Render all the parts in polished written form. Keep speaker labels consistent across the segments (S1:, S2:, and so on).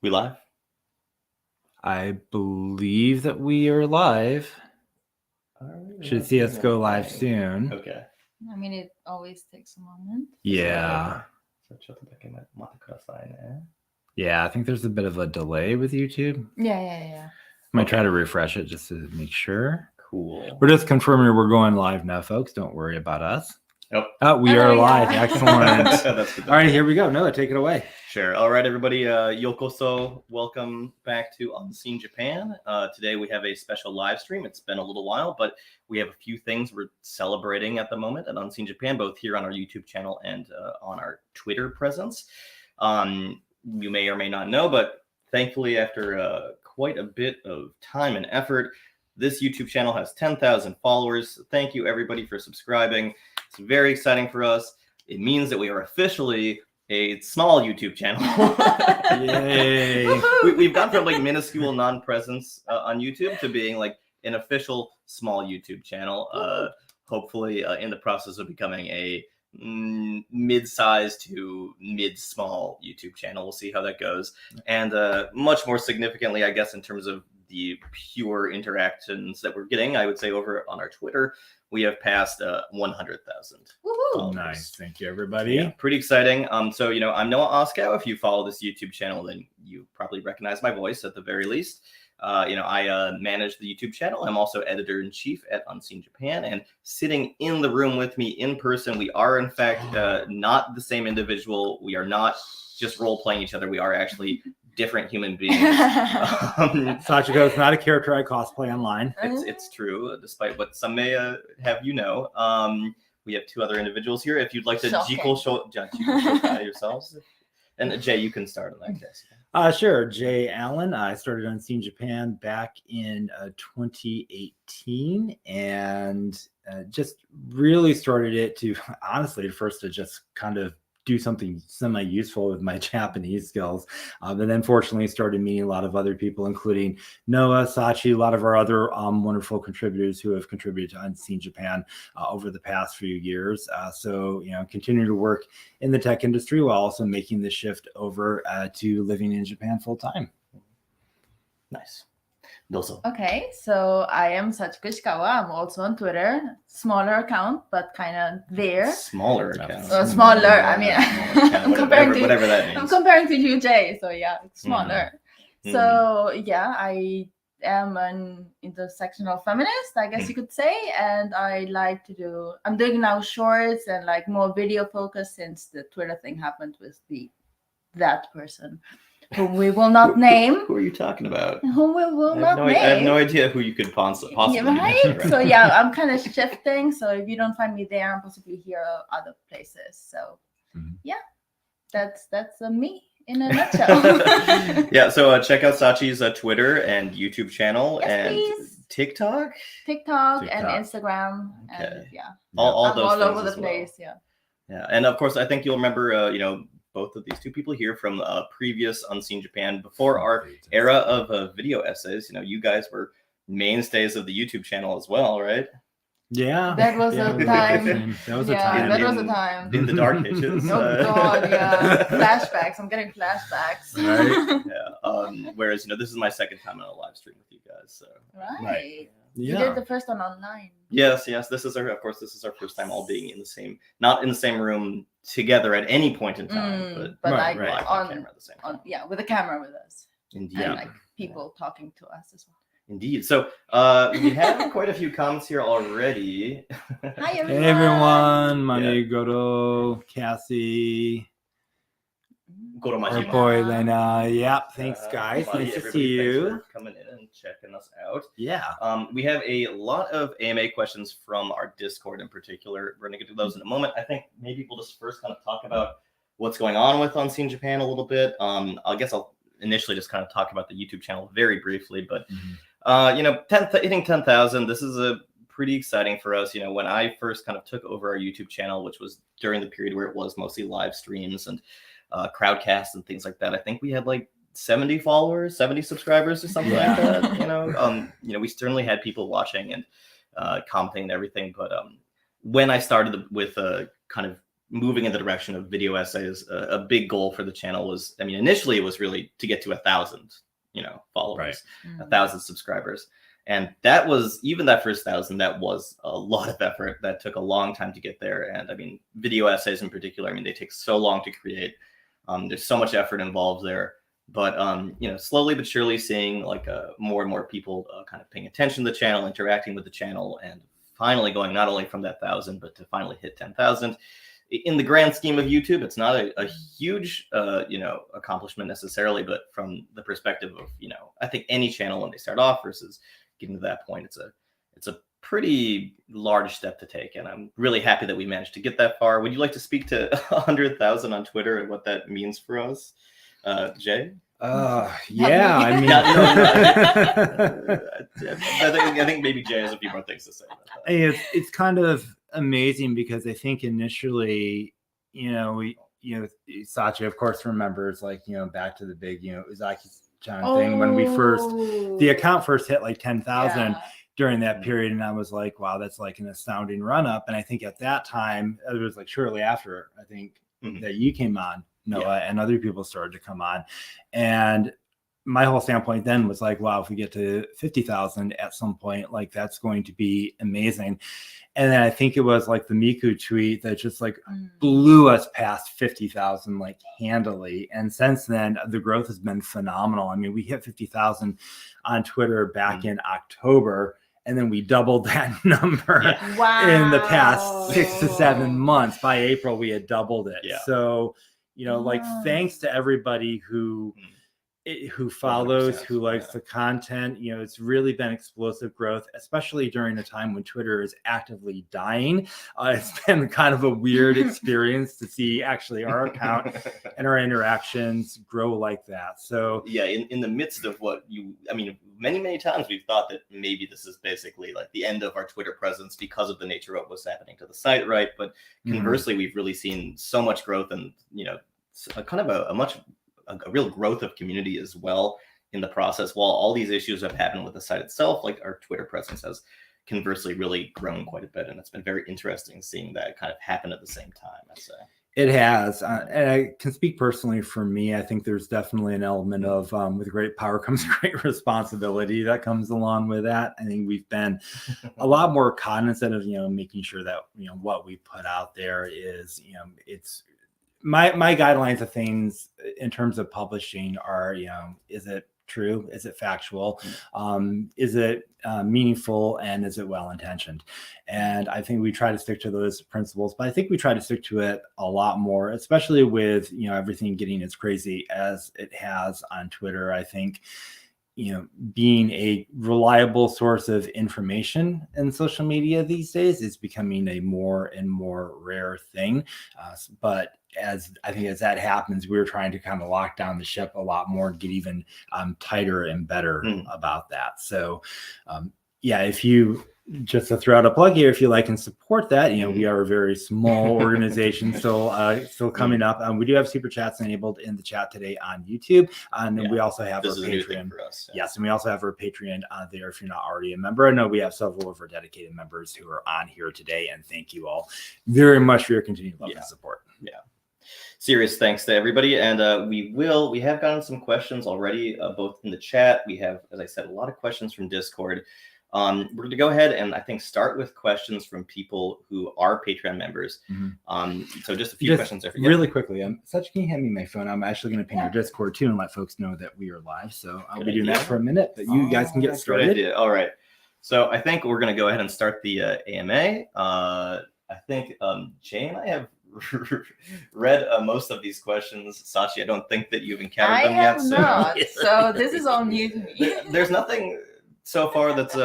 S1: We live?
S2: I believe that we are live. Should see us go live soon.
S1: Okay.
S3: I mean, it always takes a moment.
S2: Yeah. Yeah, I think there's a bit of a delay with YouTube.
S3: Yeah.
S2: I might try to refresh it just to make sure.
S1: Cool.
S2: We're just confirming we're going live now, folks. Don't worry about us.
S1: Yep.
S2: Oh, we are live. Excellent.
S1: That's good.
S2: All right, here we go. Noah, take it away.
S1: Sure. All right, everybody. Yokoso, welcome back to Unseen Japan. Today we have a special live stream. It's been a little while, but we have a few things we're celebrating at the moment at Unseen Japan, both here on our YouTube channel and on our Twitter presence. You may or may not know, but thankfully, after quite a bit of time and effort, this YouTube channel has 10,000 followers. Thank you, everybody, for subscribing. It's very exciting for us. It means that we are officially a small YouTube channel.
S2: Yay!
S1: We've gone from like minuscule non-presence on YouTube to being like an official small YouTube channel. Hopefully, in the process of becoming a mid-sized to mid-small YouTube channel. We'll see how that goes. And much more significantly, I guess, in terms of the pure interactions that we're getting, I would say over on our Twitter, we have passed 100,000.
S2: Nice. Thank you, everybody.
S1: Yeah, pretty exciting. So, I'm Noah Oskow. If you follow this YouTube channel, then you probably recognize my voice at the very least. I manage the YouTube channel. I'm also editor-in-chief at Unseen Japan. And sitting in the room with me in person, we are, in fact, not the same individual. We are not just role-playing each other. We are actually different human beings.
S2: Sachiko is not a character I cosplay online.
S1: It's true, despite what some may have you know. We have two other individuals here. If you'd like to Jiko show yourselves. And Jay, you can start on that case.
S2: Sure. Jay Allen. I started Unseen Japan back in 2018 and just really started it to, honestly, first to just kind of do something semi-useful with my Japanese skills. But then fortunately started meeting a lot of other people, including Noah, Sachi, a lot of our other wonderful contributors who have contributed to Unseen Japan over the past few years. So, continue to work in the tech industry while also making the shift over to living in Japan full time.
S1: Nice. Dozo.
S3: Okay, so I am Sachiko Ishikawa. I'm also on Twitter. Smaller account, but kind of there.
S1: Smaller account.
S3: Smaller. I mean, I'm comparing to
S1: whatever that means.
S3: I'm comparing to you, Jay. So yeah, it's smaller. Mm-hmm. So yeah, I am an intersectional feminist, I guess you could say, and I'm doing now shorts and like more video focused since the Twitter thing happened with that person. Whom we will not name.
S1: Who are you talking about?
S3: Whom we will not name.
S1: I have no idea who you could possibly
S3: right? So yeah, I'm kind of shifting. So if you don't find me there, I'm possibly here other places. So yeah, that's me in a nutshell.
S1: Yeah, so check out Sachi's Twitter and YouTube channel and
S3: please.
S1: TikTok
S3: and Instagram.
S1: Okay.
S3: And yeah,
S1: all those
S3: all
S1: things
S3: over the
S1: as
S3: place.
S1: Well. Yeah, and of course, I think you'll remember, both of these two people here from previous Unseen Japan before our era of video essays. You guys were mainstays of the YouTube channel as well, right?
S2: Yeah,
S3: that was a time.
S2: That was a time.
S3: That was a time
S1: in the dark ages.
S3: Oh God, yeah, flashbacks. I'm getting flashbacks.
S1: Right. Yeah. Whereas this is my second time on a live stream with you guys. So.
S3: Right.
S2: Yeah.
S3: You did the first one online.
S1: Yes. This is our first time all being not in the same room together at any point in time, but
S3: like
S1: on camera at the same time.
S3: With a camera with us.
S1: Indeed.
S3: And like people talking to us as well.
S1: Indeed. So we have quite a few comments here already.
S3: Hi everyone.
S2: Hey everyone, Manigoro, Cassie. Boy, Lena. Yep. Thanks, guys. Nice to see you.
S1: Coming in and checking us out.
S2: Yeah.
S1: We have a lot of AMA questions from our Discord in particular. We're going to get to those in a moment. I think maybe we'll just first kind of talk about what's going on with Unseen Japan a little bit. I guess I'll initially just kind of talk about the YouTube channel very briefly, but hitting 10,000. This is a pretty exciting for us. When I first kind of took over our YouTube channel, which was during the period where it was mostly live streams and crowdcasts and things like that. I think we had like 70 followers, 70 subscribers or something like that. We certainly had people watching and commenting and everything. But when I started with kind of moving in the direction of video essays. A big goal for the channel was, I mean, initially it was really to get to 1,000, followers, 1,000 subscribers. And that was, even that first 1,000, that was a lot of effort. That took a long time to get there. And I mean, video essays in particular, I mean, they take so long to create. There's so much effort involved there. But, slowly but surely seeing like more and more people kind of paying attention to the channel, interacting with the channel, and finally going not only from that 1,000, but to finally hit 10,000. In the grand scheme of YouTube, it's not a huge, accomplishment necessarily, but from the perspective of, I think any channel when they start off versus getting to that point, it's a pretty large step to take. And I'm really happy that we managed to get that far. Would you like to speak to 100,000 on Twitter and what that means for us? Jay?
S2: Yeah, I mean,
S1: I think maybe Jay has a few more things to say about that.
S2: It's kind of amazing because I think initially, Sachi, of course, remembers back to the big, Uzaki-chan thing when the account first hit like 10,000 during that period. And I was like, wow, that's like an astounding run up. And I think at that time, it was like shortly after, I think that you came on, Noah, and other people started to come on. And my whole standpoint then was like, wow, if we get to 50,000 at some point, like that's going to be amazing. And then I think it was like the Miku tweet that just like blew us past 50,000 like handily. And since then, the growth has been phenomenal. I mean, we hit 50,000 on Twitter back in October. And then we doubled that number in the past 6 to 7 months. By April, we had doubled it. Yeah. So, thanks to everybody who follows, who likes the content. It's really been explosive growth, especially during a time when Twitter is actively dying. It's been kind of a weird experience to see actually our account and our interactions grow like that. So
S1: yeah, in the midst of many times we've thought that maybe this is basically like the end of our Twitter presence because of the nature of what's happening to the site, right? But conversely, we've really seen so much growth and, a real growth of community as well in the process. While all these issues have happened with the site itself, like our Twitter presence has conversely really grown quite a bit. And it's been very interesting seeing that kind of happen at the same time, I'd say.
S2: It has. And I can speak personally for me. I think there's definitely an element of with great power comes great responsibility that comes along with that. I think we've been a lot more cognizant of, making sure that, what we put out there is, it's my guidelines of things in terms of publishing are, is it true? Is it factual? Is it meaningful? And is it well-intentioned? And I think we try to stick to those principles, but I think we try to stick to it a lot more, especially with, everything getting as crazy as it has on Twitter. I think, being a reliable source of information in social media these days is becoming a more and more rare thing. But as that happens, we're trying to kind of lock down the ship a lot more and get even tighter and better about that. So, if you just to throw out a plug here, if you like and support that, we are a very small organization, still coming up. We do have super chats enabled in the chat today on YouTube, and we also have our Patreon for us. Yes, and we also have our Patreon there if you're not already a member. I know we have several of our dedicated members who are on here today, and thank you all very much for your continued love and support.
S1: Yeah. Serious thanks to everybody. And we have gotten some questions already, both in the chat. We have, as I said, a lot of questions from Discord. We're going to go ahead and I think start with questions from people who are Patreon members. So just a few questions there for you.
S2: Really quickly, Such, can you hand me my phone? I'm actually going to ping our Discord too and let folks know that we are live. So I'll be doing that for a minute, but you guys can get started.
S1: Good idea. All right. So I think we're going to go ahead and start the AMA. I think Jay and I have read most of these questions. Sachi, I don't think that you've encountered them yet.
S3: Not. So this is all new to me.
S1: There's nothing so far that's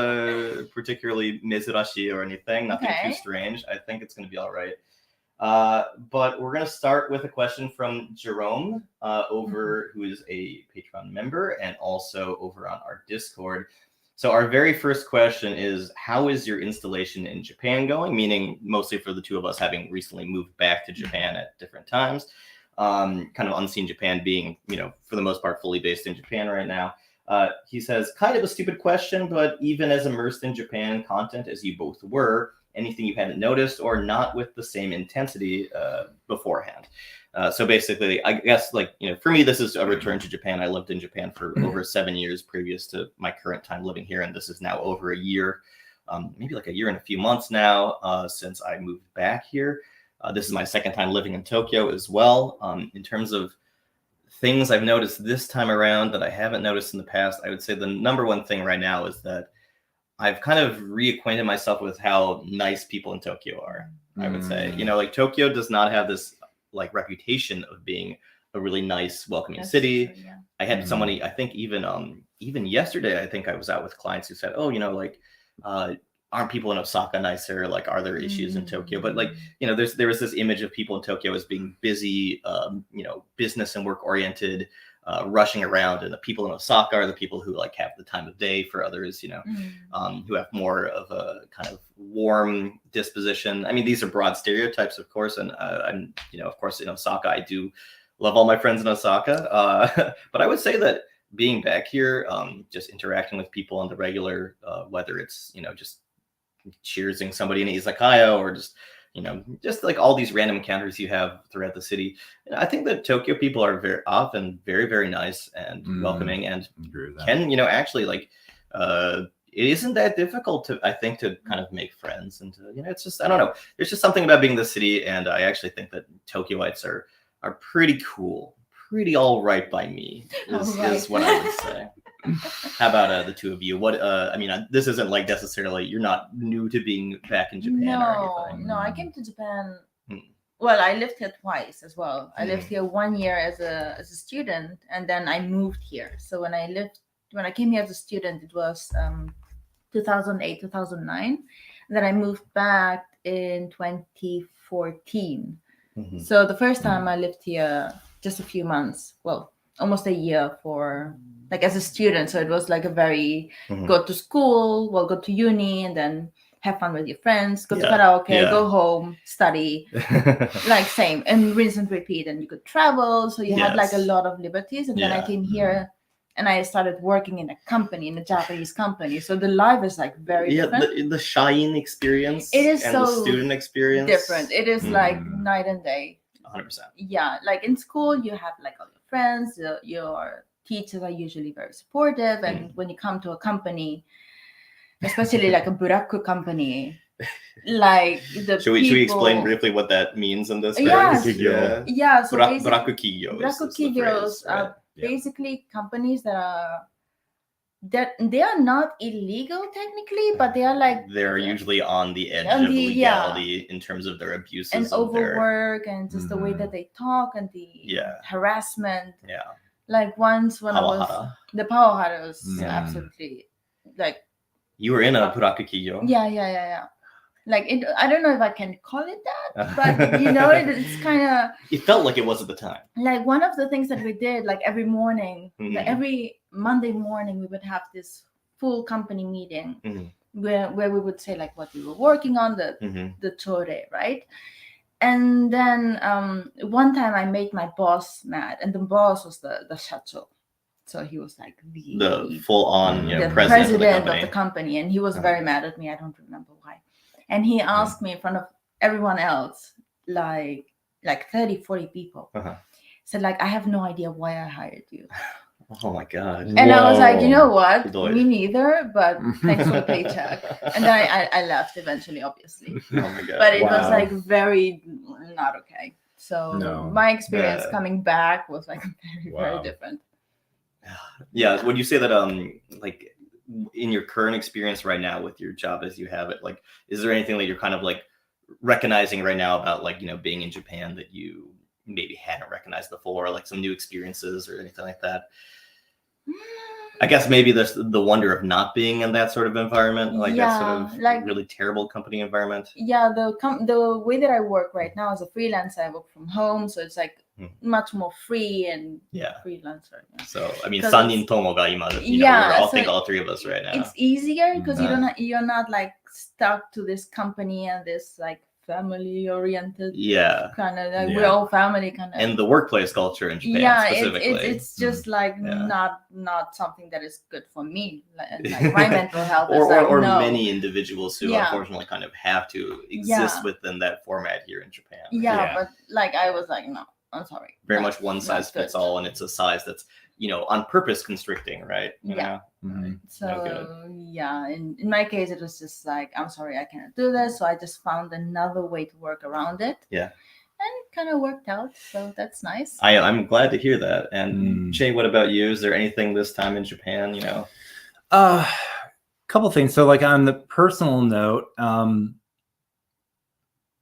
S1: particularly mizurashi or anything, nothing too strange. I think it's going to be all right. But we're going to start with a question from Jerome who is a Patreon member and also over on our Discord. So our very first question is, how is your installation in Japan going? Meaning mostly for the two of us having recently moved back to Japan at different times. Kind of Unseen Japan being, for the most part, fully based in Japan right now. He says, kind of a stupid question, but even as immersed in Japan content as you both were, anything you hadn't noticed or not with the same intensity beforehand. So basically, I guess, like, for me, this is a return to Japan. I lived in Japan for over 7 years previous to my current time living here, and this is now over a year, maybe like a year and a few months now since I moved back here. This is my second time living in Tokyo as well. In terms of things I've noticed this time around that I haven't noticed in the past, I would say the number one thing right now is that I've kind of reacquainted myself with how nice people in Tokyo are. I would say, like, Tokyo does not have this like reputation of being a really nice, welcoming city.
S3: True, yeah.
S1: I had somebody, I think even yesterday, I think I was out with clients who said, oh, like, aren't people in Osaka nicer? Like, are there issues in Tokyo? But like, there was this image of people in Tokyo as being busy, business and work oriented, rushing around, and the people in Osaka are the people who like have the time of day for others, who have more of a kind of warm disposition. I mean, these are broad stereotypes, of course, and I'm, of course, in Osaka, I do love all my friends in Osaka, but I would say that being back here, just interacting with people on the regular, whether it's just cheersing somebody in izakaya or just like all these random encounters you have throughout the city. I think that Tokyo people are very often very, very nice and welcoming, and can, actually, like, it isn't that difficult I think, to kind of make friends. And, it's just, I don't know. There's just something about being the city. And I actually think that Tokyoites are pretty cool, pretty all right by me, is what I would say. How about the two of you? What I mean, this isn't like necessarily, you're not new to being back in Japan or anything.
S3: No, I came to Japan. Well, I lived here twice as well. I lived here 1 year as a student, and then I moved here. So when I came here as a student, it was 2008, 2009. Then I moved back in 2014. So the first time I lived here just a few months, well, almost a year for like as a student. So it was like a very go to school, go to uni, and then have fun with your friends, go to karaoke, go home, study, like same, and rinse and repeat. And you could travel, so you had like a lot of liberties. And then I came here and I started working in a company, in a Japanese company. So the life is like very different.
S1: The Shine experience,
S3: it is
S1: and
S3: so
S1: the student experience,
S3: different. It is like night and day.
S1: 100%.
S3: Yeah, like in school, you have like all your friends, your teachers are usually very supportive, and when you come to a company, especially like a buraku company, like the
S1: should we explain briefly what that means in this?
S3: Yes.
S1: Yeah.
S3: So
S1: buraku
S3: kigyos are basically companies that they are not illegal technically, but they are like
S1: they're usually on the edge of legality in terms of their abuses
S3: and overwork and just the way that they talk and the harassment.
S1: Yeah.
S3: Like once when I was the Pawaharas, absolutely, like
S1: you were in a buraku kigyo.
S3: Yeah. Like I don't know if I can call it that, but it's kind of.
S1: It felt like it was at the time.
S3: Like one of the things that we did, like every morning, like every Monday morning, we would have this full company meeting where we would say like what we were working on, the chore, right? And then one time I made my boss mad, and the boss was the shacho. So he was like the
S1: full-on
S3: president of the company, and he was very mad at me. I don't remember why. And he asked me in front of everyone else, like 30, 40 people, said like, I have no idea why I hired you.
S1: Oh my God.
S3: And I was like, you know what? Me neither, but thanks for the paycheck. And then I left eventually, obviously.
S1: Oh my God.
S3: But it was like very not okay. So my experience coming back was like very, very different.
S1: Yeah. Would you say that like in your current experience right now with your job as you have it, like, is there anything that you're kind of like recognizing right now about like, being in Japan that you maybe hadn't recognized before, like some new experiences or anything like that? I guess maybe there's the wonder of not being in that sort of environment, like that sort of like really terrible company environment.
S3: Yeah, the way that I work right now as a freelancer, I work from home, so it's like much more free and freelancer. Yeah.
S1: So I mean, 3人ともが今, we're think all three of us right now.
S3: It's easier because you're not like stuck to this company and this like family oriented.
S1: Yeah.
S3: Kind of like
S2: Yeah.
S3: we're all family kind of.
S1: And the workplace culture in Japan
S3: Yeah,
S1: specifically.
S3: it's just like
S1: Yeah.
S3: not something that is good for me. Like my mental health
S1: or
S3: is like,
S1: or
S3: no.
S1: many individuals who
S3: Yeah.
S1: unfortunately kind of have to exist
S3: Yeah.
S1: within that format here in Japan.
S3: Yeah, but like I was like, no, I'm sorry.
S1: Very
S3: No,
S1: much one
S3: not
S1: size fits
S3: good.
S1: all, and it's a size that's, you know, on purpose constricting, right? You
S3: Yeah.
S1: know?
S2: Mhm.
S3: So
S1: No good.
S3: yeah, in my case, it was just like, I'm sorry, I cannot do this. So I just found another way to work around it.
S1: Yeah.
S3: And it kind of worked out. So that's nice.
S1: I'm glad to hear that. And
S2: Mm.
S1: Jay, what about you? Is there anything this time in Japan, you know?
S2: Couple things. So like on the personal note,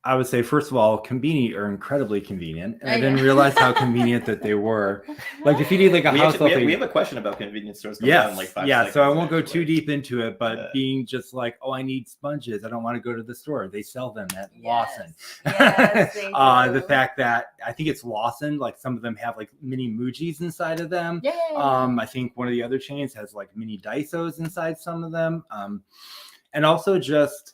S2: I would say, first of all, convenient or incredibly convenient. And I didn't realize how convenient that they were. Like if you need like a house
S1: we have a question about convenience stores.
S2: Yes.
S1: In like 5
S2: yeah.
S1: seconds,
S2: So I won't go
S1: actually.
S2: too deep into it, but being just like, oh, I need sponges. I don't want to go to the store. They sell them at Lawson.
S3: Yes, they do.
S2: The fact that I think it's Lawson, like some of them have like mini Mujis inside of them.
S3: Yeah.
S2: I think one of the other chains has like mini Daisos inside some of them. And also just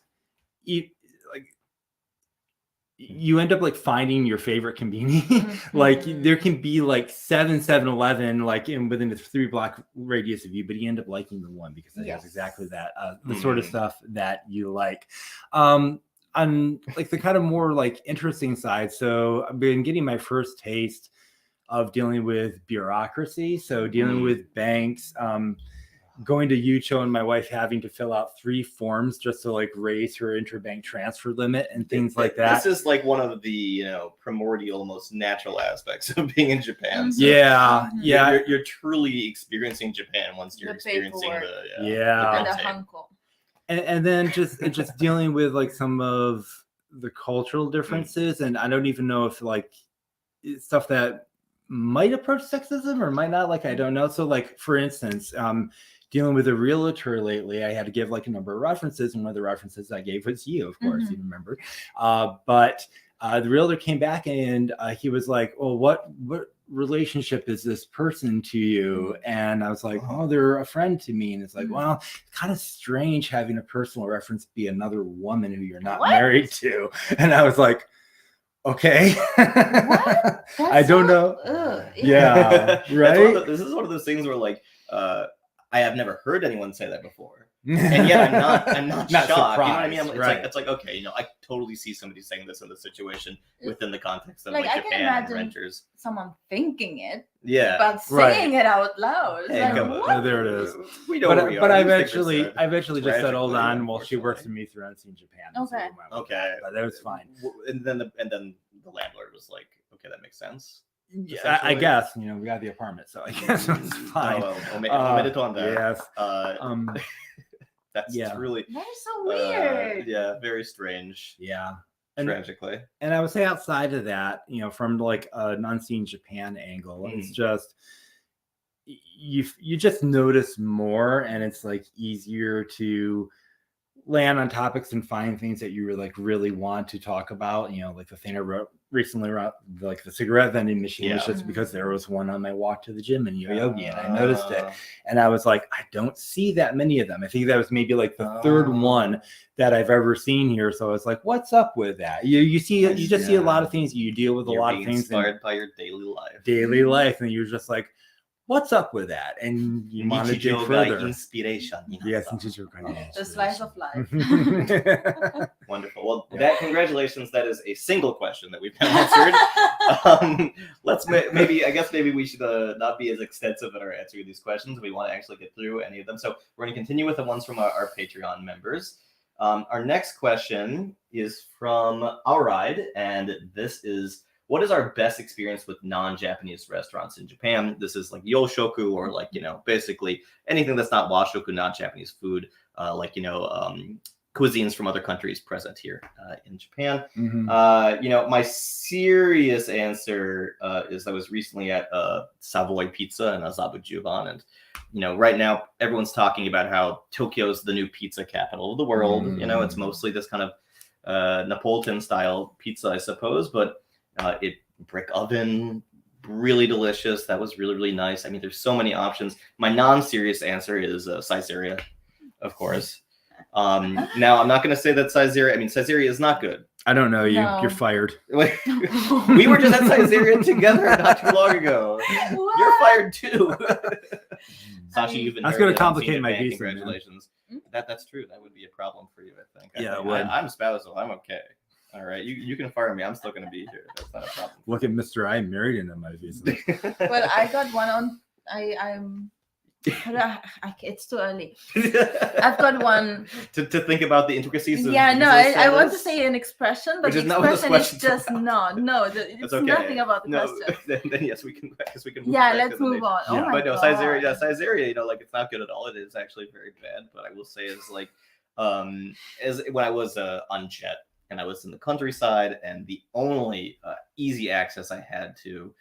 S2: you end up like finding your favorite convenience.
S3: Mm-hmm.
S2: Like there can be like 7-Eleven like within a 3-block radius of you, but you end up liking the one because it has exactly that the sort of stuff that you like. On like the kind of more like interesting side, so I've been getting my first taste of dealing with bureaucracy, so dealing with banks, going to Yucho and my wife having to fill out 3 forms just to like raise her interbank transfer limit and things like that.
S1: This is like one of the, you know, primordial, most natural aspects of being in Japan. So
S2: Yeah.
S1: You're truly experiencing Japan once you're
S3: The
S1: experiencing
S3: paperwork.
S1: the
S3: And
S1: red
S3: the
S1: tape.
S3: hanko.
S2: And then just dealing with like some of the cultural differences, and I don't even know if like it's stuff that might approach sexism or might not. Like I don't know. So like for instance, dealing with a realtor lately, I had to give like a number of references, and one of the references I gave was you, of course, you remember. But the realtor came back and he was like, "Well, what relationship is this person to you?" And I was like, "Oh, they're a friend to me." And it's like, well, it's kind of strange having a personal reference be another woman who you're not married to. And I was like, okay. I don't know. Yeah, right.
S1: This is one of those things where like I have never heard anyone say that before, and yet I'm not shocked.
S2: Surprised,
S1: you know what I mean?
S2: right.
S1: It's like okay, you know, I totally see somebody saying this in this situation within the context of
S3: Like,
S1: like
S3: I can
S1: Japan and
S3: imagine
S1: renters.
S3: someone thinking it,
S1: Yeah,
S3: but saying it out loud. It's
S1: Hey,
S3: like,
S1: come on.
S3: what?
S2: There it is.
S1: We know where we
S2: But
S1: are.
S2: I
S1: We think
S2: eventually just said, hold
S1: tragically,
S2: on, while she works
S1: unfortunately.
S2: with me through Unseen Japan. So
S3: Okay.
S2: we went with
S1: Okay,
S2: that, but that was fine.
S1: And then the landlord was like, okay, that makes sense.
S2: Yeah, I guess, you know, we got the apartment, so I guess it's fine.
S1: Oh, well, on that.
S2: Yes.
S1: That's really
S3: That is so weird.
S1: yeah, very strange.
S2: Yeah. And,
S1: Tragically.
S2: and I would say outside of that, you know, from like an Unseen Japan angle, it's just you just notice more, and it's like easier to land on topics and find things that you really want to talk about. You know, like the thing I wrote recently around like the cigarette vending machine was just because there was one on my walk to the gym in Yoyogi, and I noticed it, and I was like, I don't see that many of them. I think that was maybe like the third one that I've ever seen here. So I was like, what's up with that? You see a lot of things. You deal with a lot of things
S1: inspired by your daily life,
S2: and you're just like, what's up with that? And you want to dig further.
S1: Inspiration.
S2: Yes,
S3: The slice of life.
S1: Wonderful. Well, congratulations. That is a single question that we've answered. Let's maybe we should not be as extensive in our answer to these questions. We want to actually get through any of them. So we're going to continue with the ones from our Patreon members. Our next question is from Auride, and this is, what is our best experience with non-Japanese restaurants in Japan? This is like yoshoku, or like, you know, basically anything that's not washoku, not Japanese food, like, you know, cuisines from other countries present here in Japan. You know, my serious answer is I was recently at Savoy Pizza in Azabu-Juban, and you know, right now everyone's talking about how Tokyo's the new pizza capital of the world. You know, it's mostly this kind of Neapolitan style pizza, I suppose, but it brick oven, really delicious. That was really, really nice. I mean, there's so many options. My non-serious answer is Caesarea, of course. Now, I'm not going to say that Caesarea is not good.
S2: I don't know you.
S3: No.
S2: You're fired.
S1: Wait, we were just at Caesarea together not too long ago. You're
S3: What?
S1: fired too. Sashi, you've been
S2: That's
S1: very
S2: gonna
S1: good on
S2: complicate
S1: Senior
S2: my
S1: Japan.
S2: visa, man.
S1: Congratulations. That's true. That would be a problem for you, I think.
S2: Yeah, it would.
S1: I'm spousal. I'm okay. All right, you can fire me. I'm still going to be here. That's not a problem.
S2: Look at Mr. I married into my visa.
S3: Well, I got one on. I'm. It's too early. I've got one.
S1: to think about the intricacies of
S3: Yeah, no,
S1: visa
S3: I want to
S1: status?
S3: say an expression, but
S1: Which
S3: the
S1: is not what this
S3: expression is
S1: question's
S3: just
S1: about.
S3: it's
S1: That's okay.
S3: nothing about the
S1: No,
S3: question.
S1: then yes, we can. Move
S3: Yeah,
S1: back
S3: let's
S1: to the
S3: move
S1: main-
S3: on. Oh
S2: Yeah.
S3: my
S1: But no,
S3: god.
S1: Caesarea, like it's not good at all. It is actually very bad. But I will say is like, as when I was on jet and I was in the countryside, and the only easy access I had to,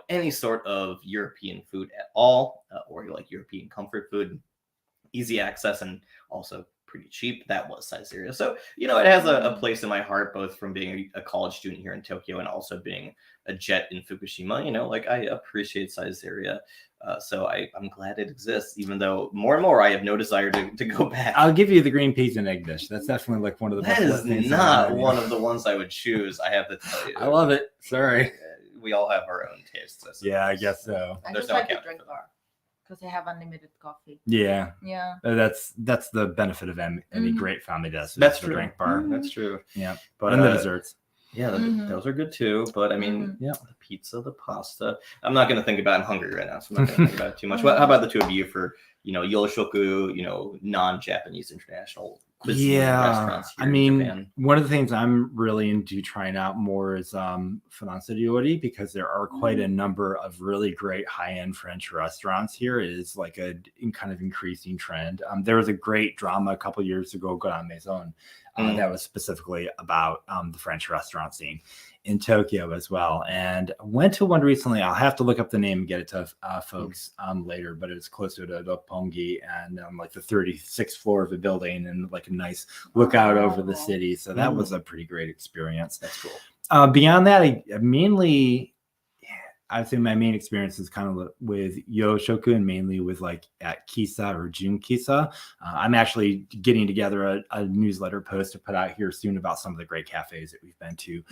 S1: any sort of European food at all, or like European comfort food, easy access and also pretty cheap. That was Caesarea. So, it has a place in my heart, both from being a college student here in Tokyo and also being a jet in Fukushima. Like I appreciate Caesarea. So I'm glad it exists, even though more and more I have no desire to go back.
S2: I'll give you the green peas and egg dish. That's definitely like one of the
S1: That
S2: best.
S1: is not one of the ones I would choose. I have to tell you.
S2: I love it. Sorry.
S1: We all have our own tastes. suppose.
S2: Yeah, I guess so.
S3: I
S1: There's
S3: just
S1: no
S3: like to
S1: account
S3: drink
S1: for that.
S3: bar because they have unlimited coffee.
S2: Yeah,
S3: Yeah.
S2: that's the benefit of any
S3: Mhm.
S2: great family does.
S1: That's
S2: the
S1: true.
S2: drink bar.
S3: Mhm.
S1: That's true.
S2: Yeah,
S1: But
S2: and the desserts.
S1: yeah,
S3: Mhm.
S1: those are good too. But I mean,
S3: Mhm.
S2: Yeah.
S1: the pizza, the pasta. I'm not going to think about. I'm hungry right now, so I'm not going to think about it too much. Well, how about the two of you for Yoshoku, non-Japanese international cuisine restaurants here
S2: I mean,
S1: in Japan?
S2: one of the things I'm really into trying out more is Finansariori, because there are quite a number of really great high-end French restaurants here. It is like a kind of increasing trend. There was a great drama a couple years ago, Grand Maison, that was specifically about the French restaurant scene in Tokyo as well. And I went to one recently. I'll have to look up the name and get it to folks later, but it's closer to Roppongi and like the 36th floor of the building and like a nice lookout over the city. So that was a pretty great experience.
S1: That's cool.
S2: Beyond that, I think my main experience is kind of with Yoshoku and mainly with like at Kisa or Jun Kisa. I'm actually getting together a newsletter post to put out here soon about some of the great cafes that we've been to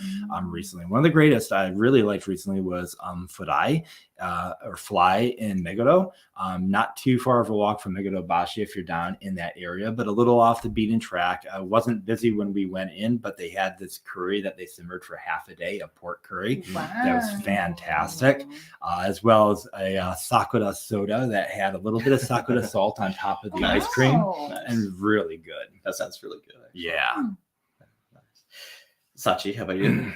S2: recently. One of the greatest I really liked recently was Furai or Fly in Meguro. Not too far of a walk from Meguro Bashi if you're down in that area, but a little off the beaten track. Wasn't busy when we went in, but they had this curry that they simmered for half a day, a pork curry.
S3: Wow.
S2: That was fantastic. As well as a sakura soda that had a little bit of sakura salt on top of the ice cream,
S1: Nice.
S2: and really good.
S1: That sounds really good. actually.
S2: Yeah.
S1: Nice. Sachi, how about you?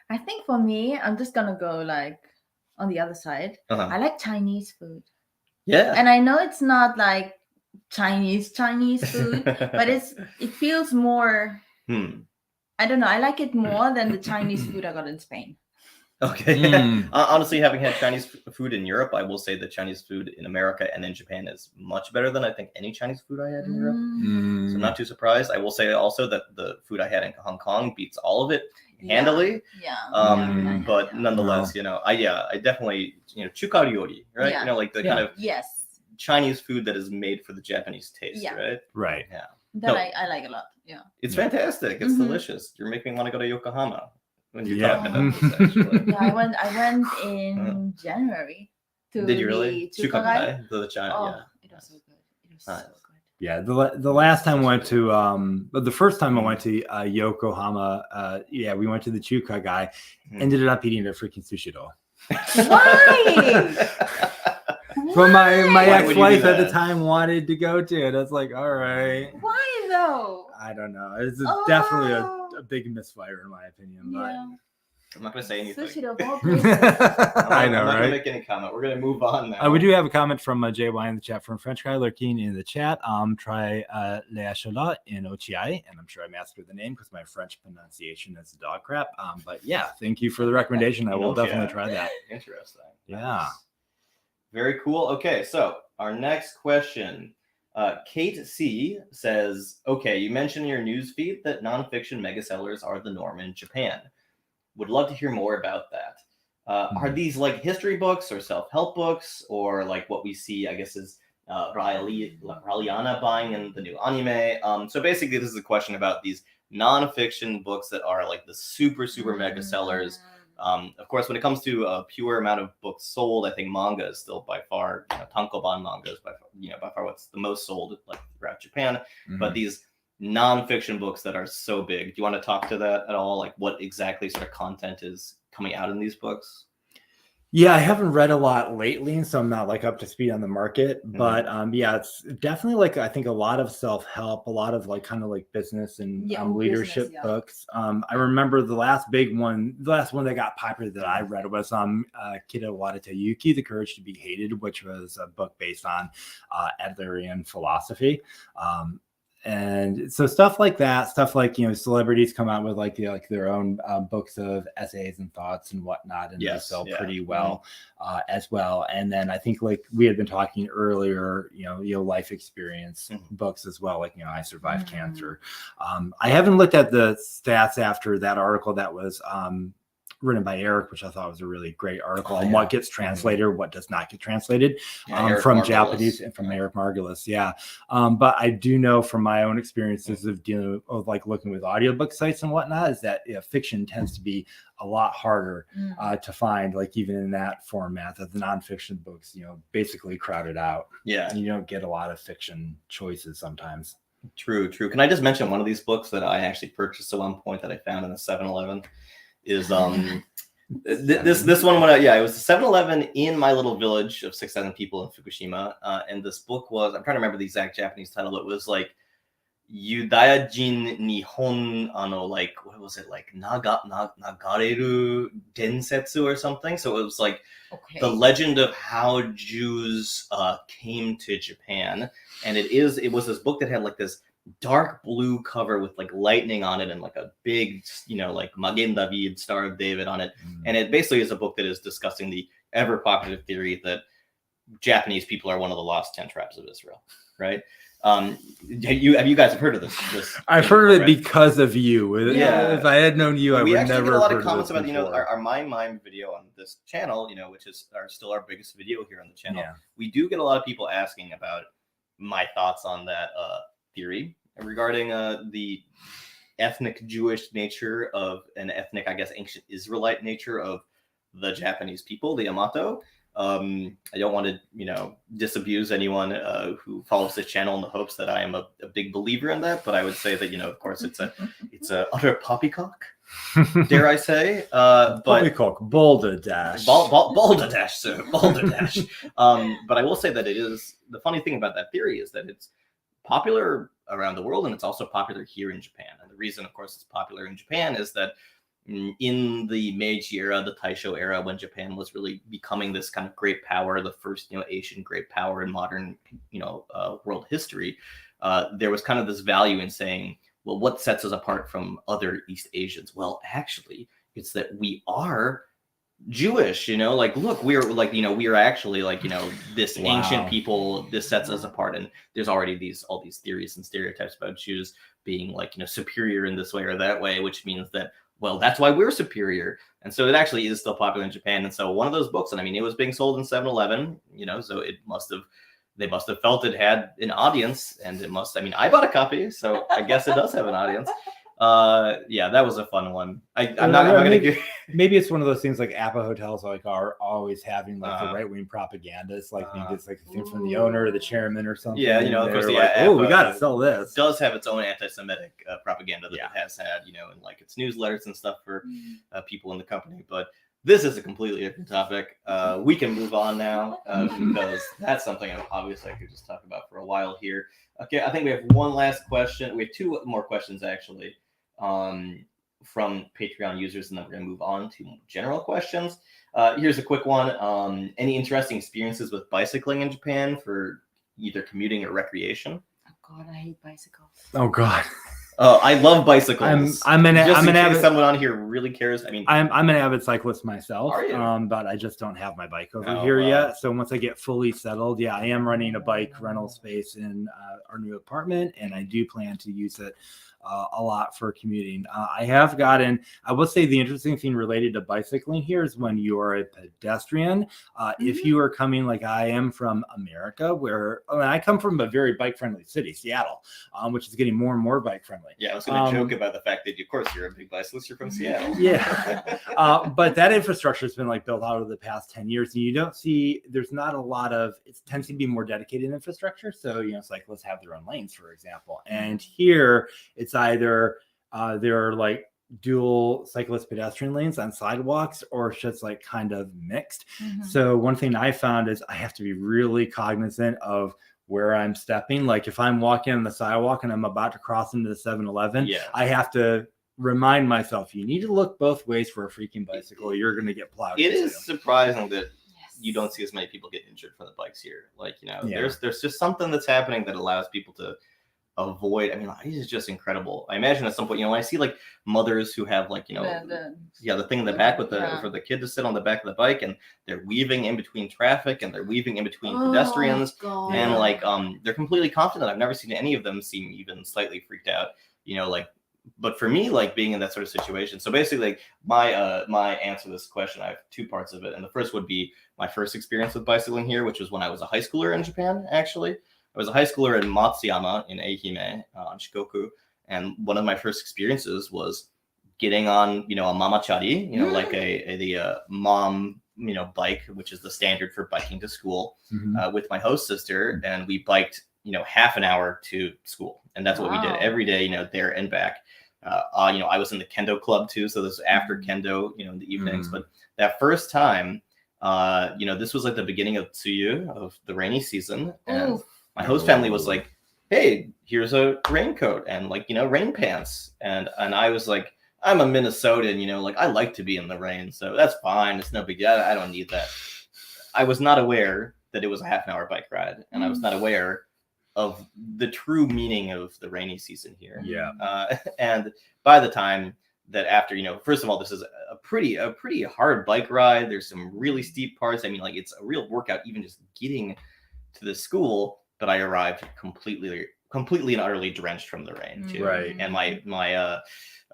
S3: I think for me, I'm just gonna go like on the other side.
S1: Uh-huh.
S3: I like Chinese food,
S1: Yeah.
S3: and I know it's not like Chinese food, but it feels more. I don't know. I like it more than the Chinese food I got in Spain.
S1: Okay. Honestly, having had Chinese food in Europe, I will say the Chinese food in America and in Japan is much better than I think any Chinese food I had in Europe. So I'm not too surprised. I will say also that the food I had in Hong Kong beats all of it handily.
S3: Yeah.
S1: But nonetheless, I definitely, chuka ryori, right?
S3: Yeah.
S1: Like the kind of
S3: Yes.
S1: Chinese food that is made for the Japanese taste,
S3: Yeah.
S1: right?
S2: Right.
S1: Yeah.
S3: That
S1: No.
S3: I like a lot. Yeah.
S1: It's fantastic. It's
S3: Mhm.
S1: delicious. You're making me want to go to Yokohama when you're
S2: Yeah.
S1: talking about this, actually.
S3: Yeah, I went in January to
S1: Did you really?
S3: the Chukagai.
S1: Chukagai, the China,
S3: Oh,
S1: yeah.
S3: it was so good. It was
S1: Nice.
S3: so good.
S2: Yeah. The last time I went to, but the first time I went to Yokohama, we went to the Chukagai, ended up eating a freaking sushi roll.
S3: Why?
S2: But my
S3: Why?
S1: Why would you do
S2: ex-wife at the
S1: that?
S2: time wanted to go to it. I was like, all right.
S3: Why though?
S2: I don't know. It's definitely
S3: Oh.
S2: a big misfire in my opinion.
S3: Yeah.
S1: I'm not going to say anything.
S3: Sushi of all
S2: But
S3: places.
S2: I know,
S1: I'm not going to
S2: right?
S1: make any comment. We're going to move on now.
S2: We do have a comment from JY in the chat from French guy lurking in the chat. Try Le Achola in Ochiai, and I'm sure I mastered the name because my French pronunciation is dog crap. But yeah, thank you for the recommendation. I will definitely try that.
S1: Interesting.
S2: Yeah.
S1: Nice. Very cool. Okay, so our next question. Kate C says, okay, you mentioned in your newsfeed that nonfiction megasellers are the norm in Japan. Would love to hear more about that. Are these like history books or self-help books, or like what we see, I guess, is Raeliana buying in the new anime? So basically, this is a question about these nonfiction books that are like the super mega sellers. Of course, when it comes to a pure amount of books sold, I think manga is still by far, tankoban manga is by far what's the most sold like throughout Japan. But these nonfiction books that are so big, do you want to talk to that at all? Like what exactly sort of content is coming out in these books?
S2: Yeah, I haven't read a lot lately, so I'm not like up to speed on the market. But yeah, it's definitely like I think a lot of self-help, a lot of like kind of like business and leadership books. I remember the last one that got popular that I read was Kida Wadatayuki, The Courage to Be Hated, which was a book based on Adlerian philosophy. And so stuff like that, stuff like, celebrities come out with like their own books of essays and thoughts and whatnot, and they sell pretty well as well. And then I think like we had been talking earlier, life experience books as well, like, I survived cancer. I haven't looked at the stats after that article that was written by Eric, which I thought was a really great article on what gets translated, what does not get translated from Margulis. Japanese and from Eric Margulis. But I do know from my own experiences of dealing with like looking with audiobook sites and whatnot is that fiction tends to be a lot harder to find, like even in that format, that the nonfiction books, basically crowded out. Yeah. And you don't get a lot of fiction choices sometimes.
S1: True. Can I just mention one of these books that I actually purchased at one point that I found in the 7-Eleven? Is this one when it was the 7-Eleven in my little village of 6,000 people in Fukushima, and this book was, I'm trying to remember the exact Japanese title, but it was like Yudaijin Nihon like what was it, like Nagareru Densetsu or something. So it was like the legend of how Jews came to Japan, and it was this book that had like this dark blue cover with like lightning on it and like a big, like Magen David, Star of David on it. And it basically is a book that is discussing the ever popular theory that Japanese people are one of the lost 10 tribes of Israel, right? Have you guys heard of this?
S2: I've heard of it because of you. Yeah. If I had known you, I would never. We actually get a lot of comments about
S1: our Mime video on this channel, which is still our biggest video here on the channel. Yeah. We do get a lot of people asking about my thoughts on that theory regarding the ethnic Jewish nature of an ethnic, I guess, ancient Israelite nature of the Japanese people, the Yamato. I don't want to, disabuse anyone who follows this channel in the hopes that I am a big believer in that. But I would say that, of course, it's a utter poppycock, dare I say.
S2: Poppycock, balderdash.
S1: Balderdash, sir, balderdash. But I will say that it is, the funny thing about that theory is that it's popular around the world, and it's also popular here in Japan. And the reason, of course, it's popular in Japan is that in the Meiji era, the Taisho era, when Japan was really becoming this kind of great power, the first, Asian great power in modern, world history, there was kind of this value in saying, well, what sets us apart from other East Asians? Well, actually, it's that we are Jewish, like, look, we're like, we are actually like, this ancient people, this sets us apart. And there's already all these theories and stereotypes about Jews being like, superior in this way or that way, which means that, well, that's why we're superior. And so it actually is still popular in Japan. And so one of those books, and I mean, it was being sold in 7-Eleven, so they must have felt it had an audience, and I bought a copy, so I guess it does have an audience. That was a fun one. I'm not gonna give.
S2: Maybe it's one of those things like Appa hotels like are always having like the right wing propagandists, like maybe it's like a thing from the owner or the chairman or something.
S1: Yeah, of course,
S2: like, oh, we gotta sell this.
S1: It does have its own anti-Semitic propaganda that it has had, and like its newsletters and stuff for people in the company. But this is a completely different topic. We can move on now because that's something obviously I could just talk about for a while here. Okay, I think we have one last question. We have two more questions actually. From Patreon users, and then we're going to move on to general questions. Here's a quick one. Any interesting experiences with bicycling in Japan for either commuting or recreation?
S3: Oh God, I hate bicycles.
S2: Oh God.
S1: Oh, I love bicycles.
S2: I'm an avid.
S1: Someone on here really cares. I mean,
S2: I'm an avid cyclist myself.
S1: Are you?
S2: But I just don't have my bike over here yet. So once I get fully settled, I am running a bike rental space in our new apartment, and I do plan to use it a lot for commuting. I will say the interesting thing related to bicycling here is when you are a pedestrian, if you are coming like I am from America, where I come from a very bike friendly city, Seattle, which is getting more and more bike friendly. family.
S1: Yeah, I was going to joke about the fact that, of course, you're a big bicyclist. You're from Seattle.
S2: Yeah. But that infrastructure has been like built out over the past 10 years. And you don't see, there's not a lot of, it tends to be more dedicated infrastructure. So, cyclists have their own lanes, for example. And here it's either there are like dual cyclist pedestrian lanes on sidewalks, or it's just like kind of mixed. So one thing I found is I have to be really cognizant of where I'm stepping. Like if I'm walking on the sidewalk and I'm about to cross into the 7-Eleven, I have to remind myself, you need to look both ways for a freaking bicycle. You're going to get plowed.
S1: It is surprising that you don't see as many people get injured from the bikes here. Like, there's just something that's happening that allows people to avoid. I mean, it is just incredible. I imagine at some point, when I see like mothers who have like, the thing in the back with for the kid to sit on the back of the bike, and they're weaving in between traffic and they're weaving in between pedestrians, and like they're completely confident. I've never seen any of them seem even slightly freaked out, but for me, like being in that sort of situation. So basically, like my answer to this question, I have two parts of it, and the first would be my first experience with bicycling here, which was when I was a high schooler in Japan. Actually, I was a high schooler in Matsuyama in Ehime on Shikoku, and one of my first experiences was getting on, a mamachari, like the mom, bike, which is the standard for biking to school, with my host sister, and we biked, half an hour to school, and that's what we did every day, there and back. I was in the kendo club too, so this was after kendo, in the evenings. But that first time, this was like the beginning of Tsuyu, of the rainy season, and my host family was like, hey, here's a raincoat and like, rain pants. And I was like, I'm a Minnesotan, like I like to be in the rain. So that's fine. It's no big deal. I don't need that. I was not aware that it was a half an hour bike ride. And I was not aware of the true meaning of the rainy season here.
S2: Yeah.
S1: And by the time that after, first of all, this is a pretty hard bike ride. There's some really steep parts. I mean, like it's a real workout, even just getting to the school. But I arrived completely and utterly drenched from the rain too.
S2: Right.
S1: And my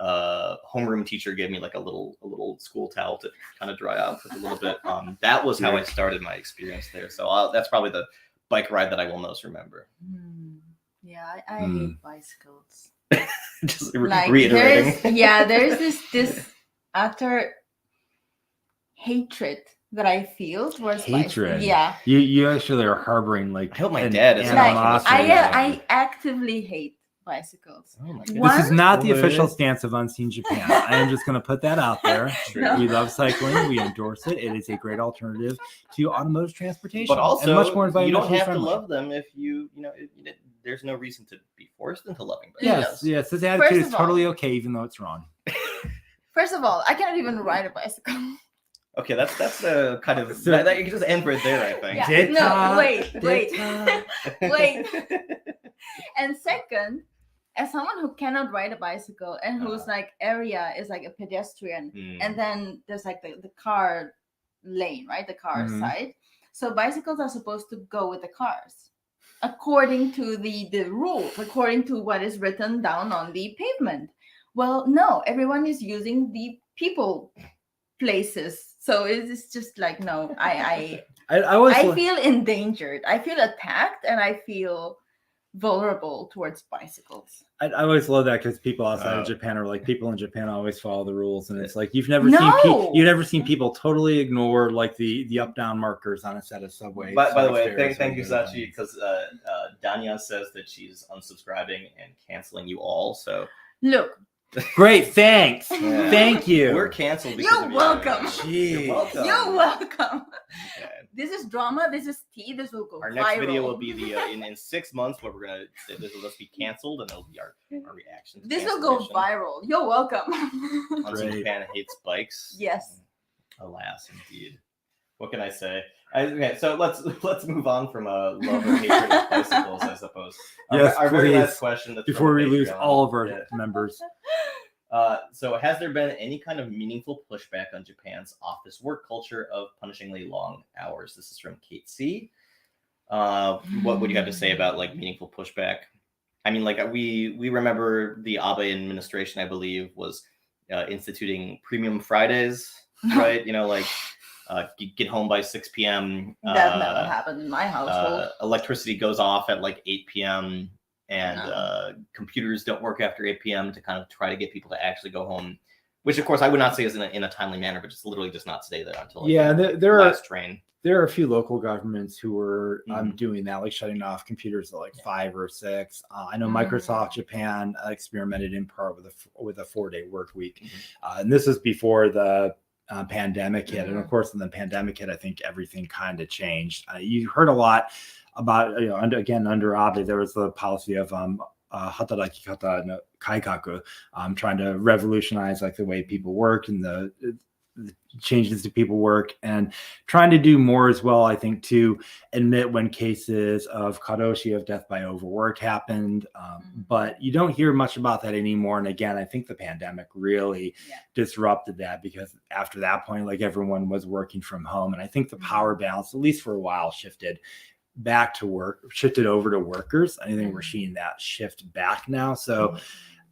S1: homeroom teacher gave me like a little school towel to kind of dry off with a little bit. That was how I started my experience there. So that's probably the bike ride that I will most remember.
S3: Yeah, I hate bicycles.
S1: Just reiterating.
S3: There's this utter hatred that I feel towards
S2: hatred.
S3: Bicycles. Yeah.
S2: You actually are harboring like.
S1: I hope my dad is
S3: I actively hate bicycles.
S1: Oh my goodness.
S2: This is not the official stance of Unseen Japan. I am just going to put that out there. We love cycling. We endorse it. It is a great alternative to automotive transportation.
S1: But also,
S2: and much more
S1: you don't have
S2: friendly.
S1: to love them if there's no reason to be forced into loving bicycles.
S2: Yes. This attitude is totally okay, even though it's wrong.
S3: First of all, I cannot even ride a bicycle.
S1: Okay, that's the kind of that you can just end right there, I think.
S3: Yeah. No, wait. And second, as someone who cannot ride a bicycle and whose like area is like a pedestrian, and then there's like the car lane, right? The car side. So bicycles are supposed to go with the cars according to the rules, according to what is written down on the pavement. Well, no, everyone is using the people places. So it's just like, no, I feel endangered. I feel attacked, and I feel vulnerable towards bicycles.
S2: I always love that because people outside of Japan are like, people in Japan always follow the rules, and it's like you've never seen people totally ignore like the up down markers on a set of subways.
S1: By the way, thank you, Sachi, because Danya says that she's unsubscribing and canceling you all. So
S3: look.
S2: Great, thanks. Yeah. Thank you.
S1: We're canceled because
S3: You're welcome.
S1: You're welcome.
S3: You're welcome. Okay. This is drama. This is tea. This will go
S1: Our
S3: viral.
S1: next video will be the in 6 months where we're gonna this will just be canceled, and it'll be our reaction.
S3: This will go viral. You're welcome.
S1: Unseen Japan hates bikes.
S3: Yes.
S1: Alas, indeed. What can I say? Okay, so let's move on from love or hatred of bicycles, I suppose.
S2: Yes,
S1: our very last question.
S2: Before we lose all of our members.
S1: So has there been any kind of meaningful pushback on Japan's office work culture of punishingly long hours? This is from Kate C. What would you have to say about like meaningful pushback? I mean, like we remember the Abe administration, I believe, was instituting premium Fridays, right? You get home by 6 p.m.
S3: That never happened in my household.
S1: Electricity goes off at like 8 p.m. and
S3: No.
S1: computers don't work after 8 p.m. to kind of try to get people to actually go home, which of course I would not say is in a timely manner, but just literally just not stay there until like,
S2: Yeah, there are
S1: last train.
S2: there are a few local governments who are
S1: Mhm.
S2: doing that, like shutting off computers at like 5 or 6. I know
S3: Mhm.
S2: Microsoft Japan experimented in part with a 4-day work week,
S1: Mhm.
S2: and this is before the pandemic hit. And of
S3: Mhm.
S2: course, when the pandemic hit, I think everything kind of changed. You heard a lot about, under Abe, there was the policy of hataraki kata no kaikaku, trying to revolutionize like the way people work and the changes to people work, and trying to do more as well, I think, to admit when cases of karoshi, of death by overwork, happened. But you don't hear much about that anymore. And again, I think the pandemic really disrupted that, because after that point, like, everyone was working from home. And I think the power balance, at least for a while, shifted over to workers. I think we're seeing that shift back now. So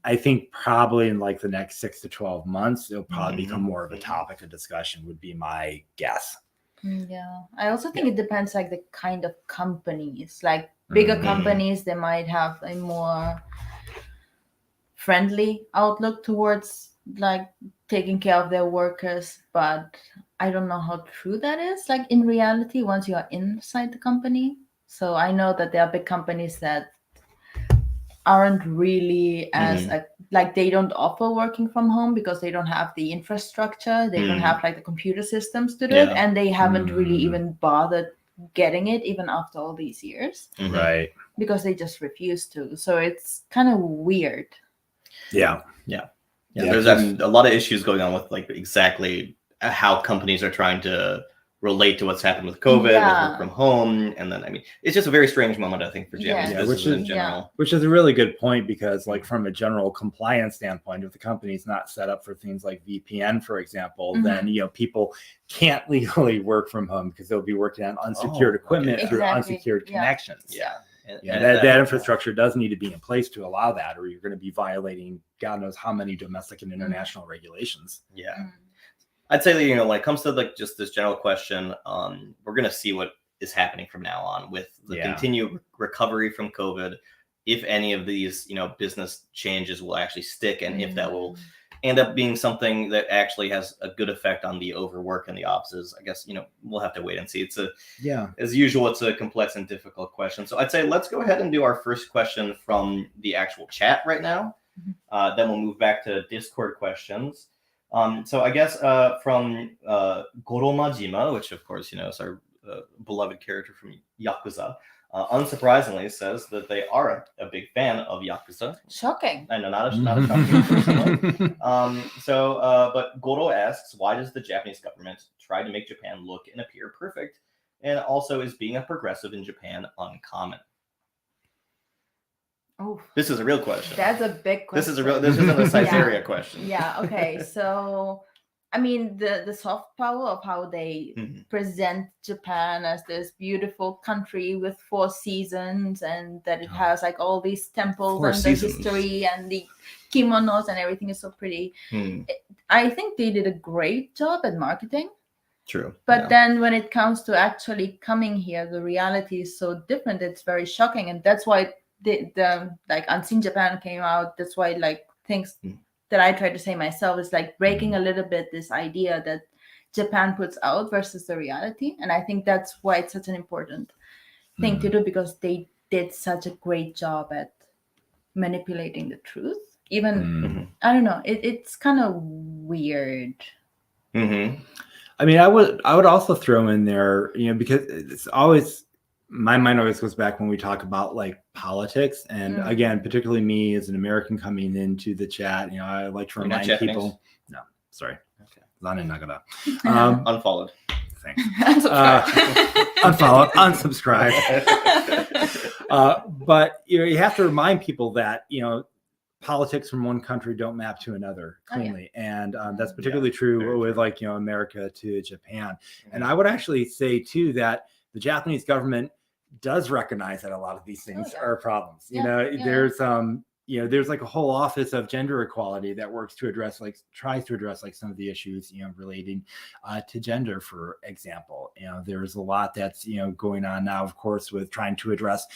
S2: I think probably in like the next 6 to 12 months, it'll probably become more of a topic of discussion, would be my guess.
S3: Yeah, I also think it depends, like, the kind of companies. Like bigger companies, they might have a more friendly outlook towards like taking care of their workers, but I don't know how true that is, like, in reality, once you are inside the company. So I know that there are big companies that aren't really as like, they don't offer working from home because they don't have the infrastructure, they don't have like the computer systems to do it, and they haven't really even bothered getting it even after all these years,
S2: Right.
S3: because they just refuse to. So it's kind of weird.
S2: Yeah.
S1: There's a lot of issues going on with like exactly how companies are trying to relate to what's happened with COVID, with work from home. And then, I mean, it's just a very strange moment, I think, for Japanese businesses in general.
S2: Which is a really good point, because like from a general compliance standpoint, if the company's not set up for things like VPN, for example, then, people can't legally work from home because they'll be working on unsecured equipment through unsecured connections. And that infrastructure does need to be in place to allow that, or you're going to be violating God knows how many domestic and international regulations.
S1: I'd say that, like, comes to like just this general question, we're going to see what is happening from now on with the continued recovery from COVID, if any of these, business changes will actually stick, and if that will end up being something that actually has a good effect on the overwork and the offices. I guess, we'll have to wait and see. It's as usual, it's a complex and difficult question. So I'd say let's go ahead and do our first question from the actual chat right now. Then we'll move back to Discord questions. So I guess from Goromajima, which of course, is our beloved character from Yakuza, unsurprisingly says that they are a big fan of Yakuza.
S3: Shocking.
S1: I know, not a shocking personally. But Goro asks, why does the Japanese government try to make Japan look and appear perfect? And also, is being a progressive in Japan uncommon?
S3: Oh,
S1: this is a real question.
S3: That's a big question.
S1: This isn't a Cytherea question.
S3: Yeah. Okay. So, I mean, the soft power of how they present Japan as this beautiful country with 4 seasons, and that it has like all these temples and the history and the kimonos and everything is so pretty. I think they did a great job at marketing.
S1: True.
S3: But then when it comes to actually coming here, the reality is so different. It's very shocking, and that's why the like Unseen Japan came out. That's why like things that I try to say myself is like breaking a little bit this idea that Japan puts out versus the reality. And I think that's why it's such an important thing to do, because they did such a great job at manipulating the truth. Even I don't know, it's kind of weird.
S2: I mean, I would also throw in there, because it's always, my mind always goes back when we talk about like politics, and again, particularly me as an American coming into the chat, I like to remind people. No, sorry. Okay. Nagara.
S1: Unfollowed.
S2: Thanks. Unfollow, unsubscribe. But you have to remind people that politics from one country don't map to another cleanly. And that's particularly true with like, America to Japan. And I would actually say too, that the Japanese government does recognize that a lot of these things are problems. There's there's like a whole office of gender equality that works to address tries to address like some of the issues relating to gender, for example. There's a lot that's going on now, of course, with trying to address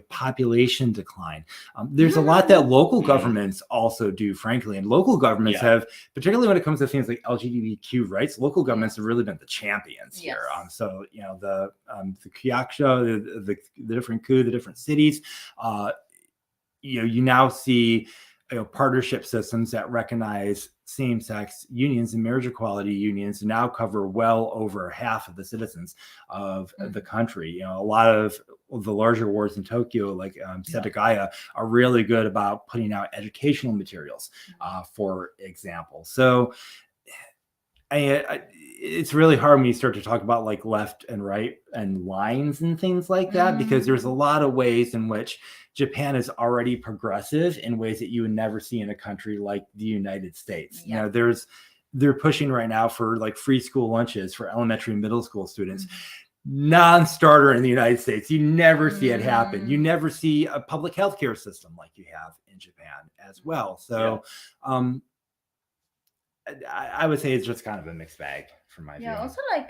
S2: population decline. There's a lot that local governments also do, frankly, and local governments have, particularly when it comes to things like LGBTQ rights, local governments have really been the champions here. So the Kyaksha, the different coup, the different cities, you now see partnership systems that recognize same-sex unions and marriage equality unions now cover well over half of the citizens of the country. A lot of the larger wards in Tokyo, like Setagaya, are really good about putting out educational materials, for example. So it's really hard when you start to talk about like left and right and lines and things like that, because there's a lot of ways in which Japan is already progressive in ways that you would never see in a country like the United States. They're pushing right now for like free school lunches for elementary and middle school students. Non-starter in the United States. You never see it happen. You never see a public healthcare system like you have in Japan as well. So I would say it's just kind of a mixed bag from my view.
S3: Also like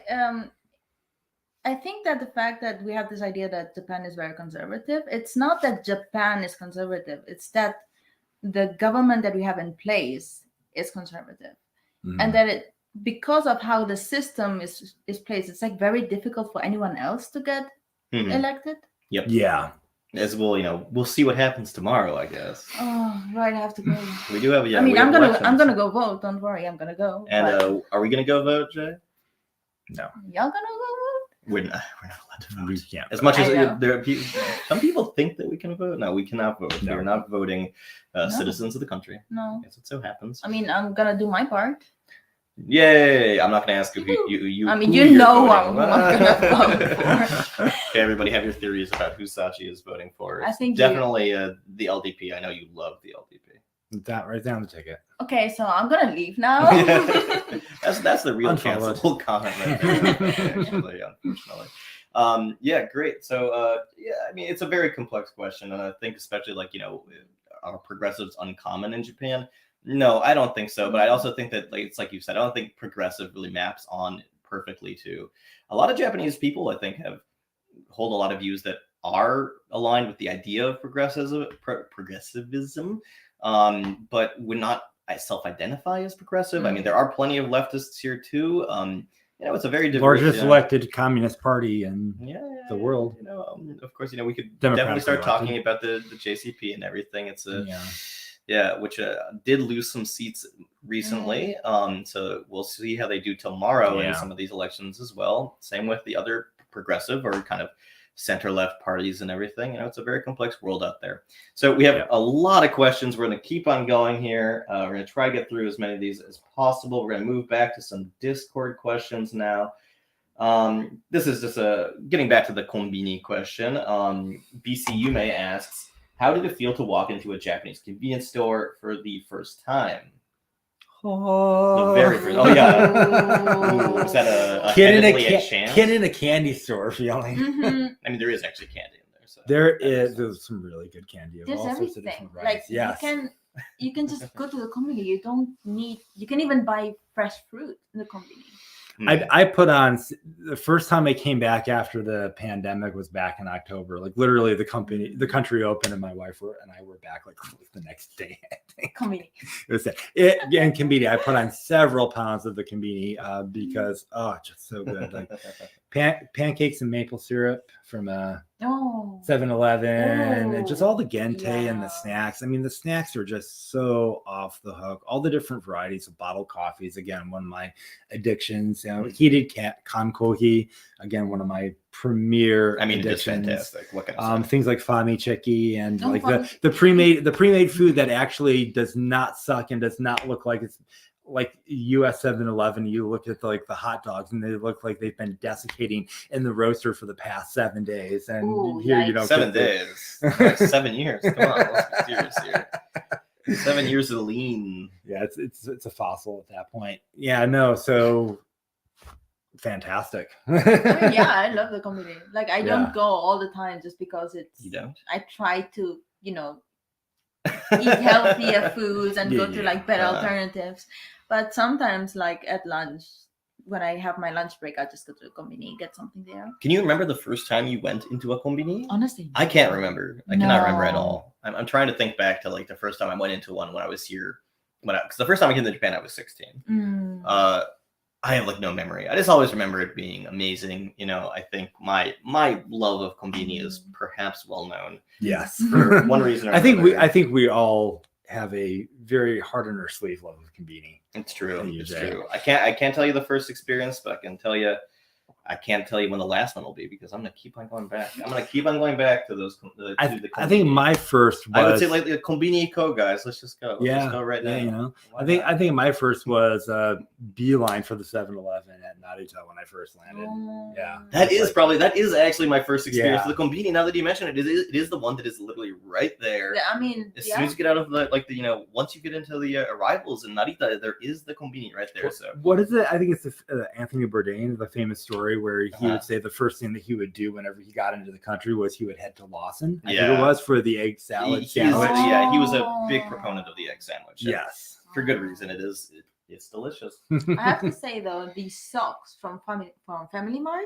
S3: I think that the fact that we have this idea that Japan is very conservative, it's not that Japan is conservative, it's that the government that we have in place is conservative. And that because of how the system is placed, it's like very difficult for anyone else to get elected.
S1: As well, we'll see what happens tomorrow, I guess.
S3: Oh, right, I have to go.
S1: We do have,
S3: I mean, I'm gonna go vote. Don't worry, I'm gonna go.
S1: And are we gonna go vote, Jay?
S2: No.
S3: Y'all gonna go vote?
S1: We're not allowed to vote.
S2: We can't.
S1: As much as there are people, some people think that we can vote. No, we cannot vote. No. We're not voting citizens of the country.
S3: No.
S1: Yes, it so happens.
S3: I mean, I'm gonna do my part.
S1: Yay! I'm not going to ask you.
S3: I mean, you know who I'm gonna vote for.
S1: Okay, everybody, have your theories about who Sachi is voting for.
S3: I think
S1: definitely the LDP. I know you love the LDP.
S2: That right down the ticket.
S3: Okay, so I'm gonna leave now.
S1: That's the real cancelable comment right there, actually, unfortunately. Great. So I mean, it's a very complex question, and I think especially like are progressives uncommon in Japan? No, I don't think so. But I also think that, like, it's like you said, I don't think progressive really maps on perfectly to a lot of Japanese people. I think hold a lot of views that are aligned with the idea of progressivism, but would not self-identify as progressive. I mean, there are plenty of leftists here too. It's a very diverse,
S2: largest elected communist party in the world.
S1: Of course, we could definitely start talking about the JCP and everything. It's which did lose some seats recently. So we'll see how they do tomorrow in some of these elections as well. Same with the other progressive or kind of center-left parties and everything. It's a very complex world out there. So we have a lot of questions. We're going to keep on going here. We're going to try to get through as many of these as possible. We're going to move back to some Discord questions now. This is just getting back to the konbini question. BC Yume asks, how did it feel to walk into a Japanese convenience store for the first time? The very first. Oh yeah. Was that a
S2: kid in a candy store feeling?
S1: I mean, there is actually candy in there. So
S2: there's some really good candy.
S3: There's everything. Like you can just go to the combini. You can even buy fresh fruit in the combini.
S2: I put on the first time I came back after the pandemic was back in October. Like literally, the country opened, and my wife and I were back like the next day. I think.
S3: Konbini.
S2: And konbini. I put on several pounds of the konbini because just so good. Like pancakes and maple syrup from 7-Eleven, and just all the gente and the snacks. I mean, the snacks are just so off the hook. All the different varieties of bottled coffees. Again, one of my addictions. Heated kankohi. Again, one of my premier addictions.
S1: It's fantastic. What can I say?
S2: Things like fami cheki and like the pre-made food that actually does not suck and does not look like it's like US 7-Eleven. You look at the hot dogs and they look like they've been desiccating in the roaster for the past 7 days. And here you don't
S1: 7 days. Like 7 years. Come on, let's be serious here. 7 years of lean.
S2: Yeah, it's a fossil at that point. Yeah, no, so fantastic.
S3: I love the konbini. Like I don't go all the time just because it's.
S1: You don't?
S3: I try to, eat healthier foods and go to like better
S1: Uh-huh.
S3: alternatives. But sometimes, like at lunch, when I have my lunch break, I just go to the convenience, get something there.
S1: Can you remember the first time you went into a combini?
S3: Honestly,
S1: I can't remember. I cannot remember at
S3: No.
S1: all. I'm trying to think back to like the first time I went into one when I was here. Because the first time I came to Japan, I was 16.
S3: Mm.
S1: I have like no memory. I just always remember it being amazing. You know, I think my love of kombini is perhaps well known
S2: Yes.
S1: for one reason or
S2: I think
S1: another.
S2: I think we all have a very hard on our sleeve love of conveni.
S1: It's true.
S2: Thank you,
S1: It's
S2: Jay.
S1: true. I can't tell you the first experience, but I can't tell you when the last one will be because I'm gonna keep on going back. I'm gonna keep on going back to those.
S2: I think
S1: kombini.
S2: my first was,
S1: I would say like the kombini co guys. Let's just go. Let's
S2: yeah,
S1: just go right now.
S2: yeah, you know.
S1: Why
S2: I
S1: not?
S2: think my first was beeline for the 7-Eleven at Narita when I first landed. Yeah.
S1: That is actually my first experience
S2: Yeah.
S1: with the kombini. Now that you mention it, it is the one that is literally right there.
S3: Yeah, I mean,
S1: As soon as you get out of once you get into the arrivals in Narita, there is the kombini right there. So
S2: What is it? I think it's Anthony Bourdain, the famous story where he
S1: Uh-huh.
S2: would say the first thing that he would do whenever he got into the country was he would head to Lawson. I think
S1: Yeah.
S2: it was for the egg salad
S1: he
S2: sandwich.
S1: was a big proponent of the egg sandwich. and
S2: Yes.
S1: for good reason. It's delicious.
S3: I have to say though, these socks from Family Mart,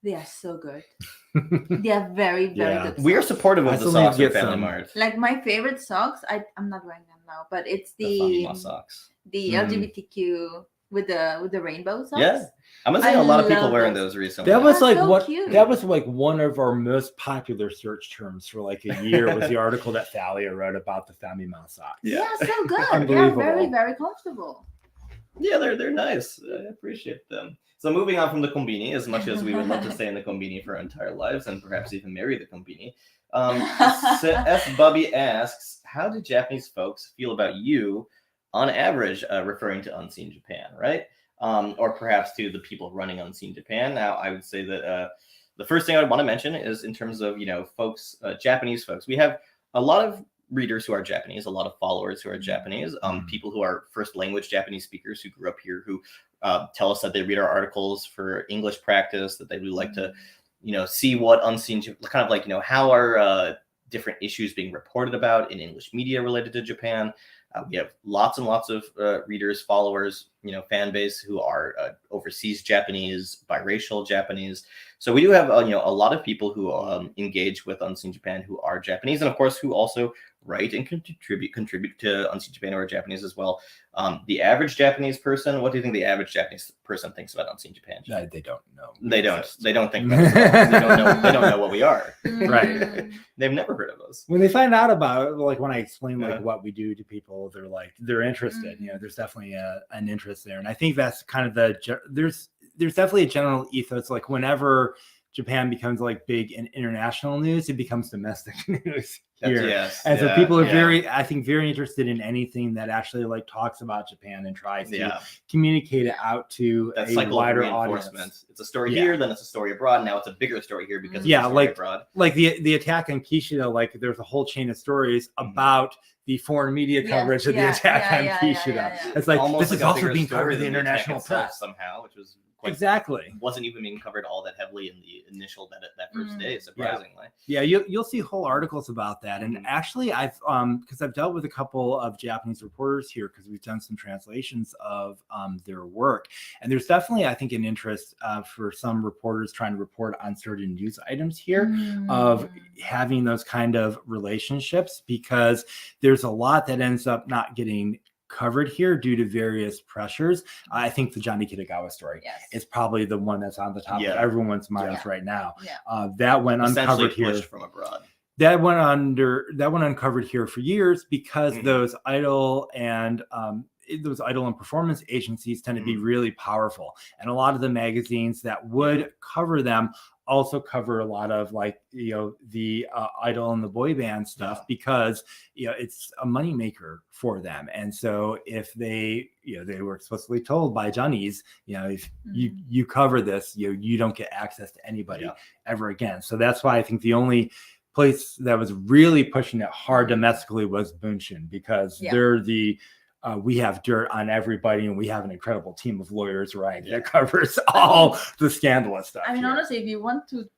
S3: they are so good. They are very, very
S2: Yeah.
S3: good.
S1: We are
S3: socks.
S1: supportive
S2: I
S1: of the
S2: still need to
S1: socks at
S2: get
S1: Family
S2: some.
S1: Mart.
S3: Like my favorite socks, I'm not wearing them now, but it's
S1: The
S3: the
S1: Famima socks.
S3: the
S2: Mm.
S3: LGBTQ with the rainbow socks.
S1: Yeah. I'm gonna say a lot of people
S3: love
S1: wearing
S3: those.
S1: those recently.
S2: That was
S3: They're
S2: like
S3: so
S2: what
S3: cute.
S2: that was like one of our most popular search terms for like a year was the article that Thalia wrote about the Family Mouse socks.
S1: Yeah.
S3: Yeah, so good. They're
S2: Unbelievable.
S3: very, very comfortable.
S1: Yeah, they're nice. I appreciate them. So moving on from the kombini, as much as we would love to stay in the kombini for our entire lives and perhaps even marry the kombini, S. Bubby asks, how do Japanese folks feel about you on average, referring to Unseen Japan, right? Or perhaps to the people running Unseen Japan. Now, I would say that the first thing I would want to mention is in terms of, folks, Japanese folks. We have a lot of readers who are Japanese, a lot of followers who are Japanese, people who are first language Japanese speakers who grew up here, who tell us that they read our articles for English practice, that they would like to, see what Unseen, kind of like, how are different issues being reported about in English media related to Japan. We have lots and lots of readers, followers, fan base who are overseas Japanese, biracial Japanese. So we do have, a lot of people who engage with Unseen Japan who are Japanese, and of course, who also write and contribute to Unseen Japan who are Japanese as well. The average Japanese person, what do you think the average Japanese person thinks about Unseen Japan?
S2: They don't know.
S1: They don't think about it. They don't know what we are.
S2: Right.
S3: Mm.
S1: They've never heard of us.
S2: When they find out about it, like when I explain like
S1: Yeah.
S2: what we do to people, they're interested.
S3: Mhm.
S2: There's definitely an interest there, and I think that's kind of there's definitely a general ethos. Like whenever Japan becomes like big in international news, it becomes domestic news here.
S1: Yes.
S2: And so
S1: yeah,
S2: people are
S1: yeah.
S2: very interested in anything that actually like talks about Japan and tries to
S1: Yeah.
S2: communicate it out to
S1: That
S2: a
S1: cycle of
S2: wider
S1: reinforcement.
S2: audience.
S1: It's a story
S2: Yeah.
S1: here, then it's a story abroad. Now it's a bigger story here because
S2: Yeah,
S1: it's a story
S2: like-
S1: abroad.
S2: Like the attack on Kishida, like there's a whole chain of stories about the foreign media
S3: Yes,
S2: coverage of the
S3: yeah,
S2: attack
S3: yeah,
S2: on
S3: yeah,
S2: Kishida.
S3: yeah, yeah.
S2: It's like
S1: Almost
S2: this
S1: like
S2: is
S1: a
S2: also
S1: bigger
S2: being
S1: story
S2: covered in the
S1: than attack
S2: international
S1: itself
S2: press.
S1: somehow, which was quite,
S2: Exactly.
S1: wasn't even being covered all that heavily in the initial that first
S3: Mhm.
S1: day, surprisingly.
S2: Yeah, you'll see whole articles about that. And
S1: Mhm.
S2: actually, I've because I've dealt with a couple of Japanese reporters here because we've done some translations of their work, and there's definitely, I think, an interest for some reporters trying to report on certain news items here of having those kind of relationships, because there's a lot that ends up not getting covered here due to various pressures. I think the Johnny Kitagawa story
S3: Yes.
S2: is probably the one that's on the top
S1: Yeah.
S2: of everyone's minds
S3: Yeah.
S2: right now.
S3: Yeah.
S2: That went
S1: Essentially
S2: uncovered here.
S1: pushed from abroad.
S2: That went uncovered here for years because
S1: Mhm.
S2: those idol and performance agencies tend to be really powerful, and a lot of the magazines that would cover them also cover a lot of the idol and the boy band stuff
S1: Yeah.
S2: because it's a moneymaker for them. And so if they were explicitly told by Johnny's, if you cover this, you don't get access to anybody
S1: Yeah.
S2: ever again. So that's why I think the only place that was really pushing it hard domestically was Bunshin, because
S3: Yeah.
S2: they're we have dirt on everybody, and we have an incredible team of lawyers, right,
S1: Yeah.
S2: that covers all the scandalous stuff.
S3: I mean,
S2: here.
S3: honestly, if you want to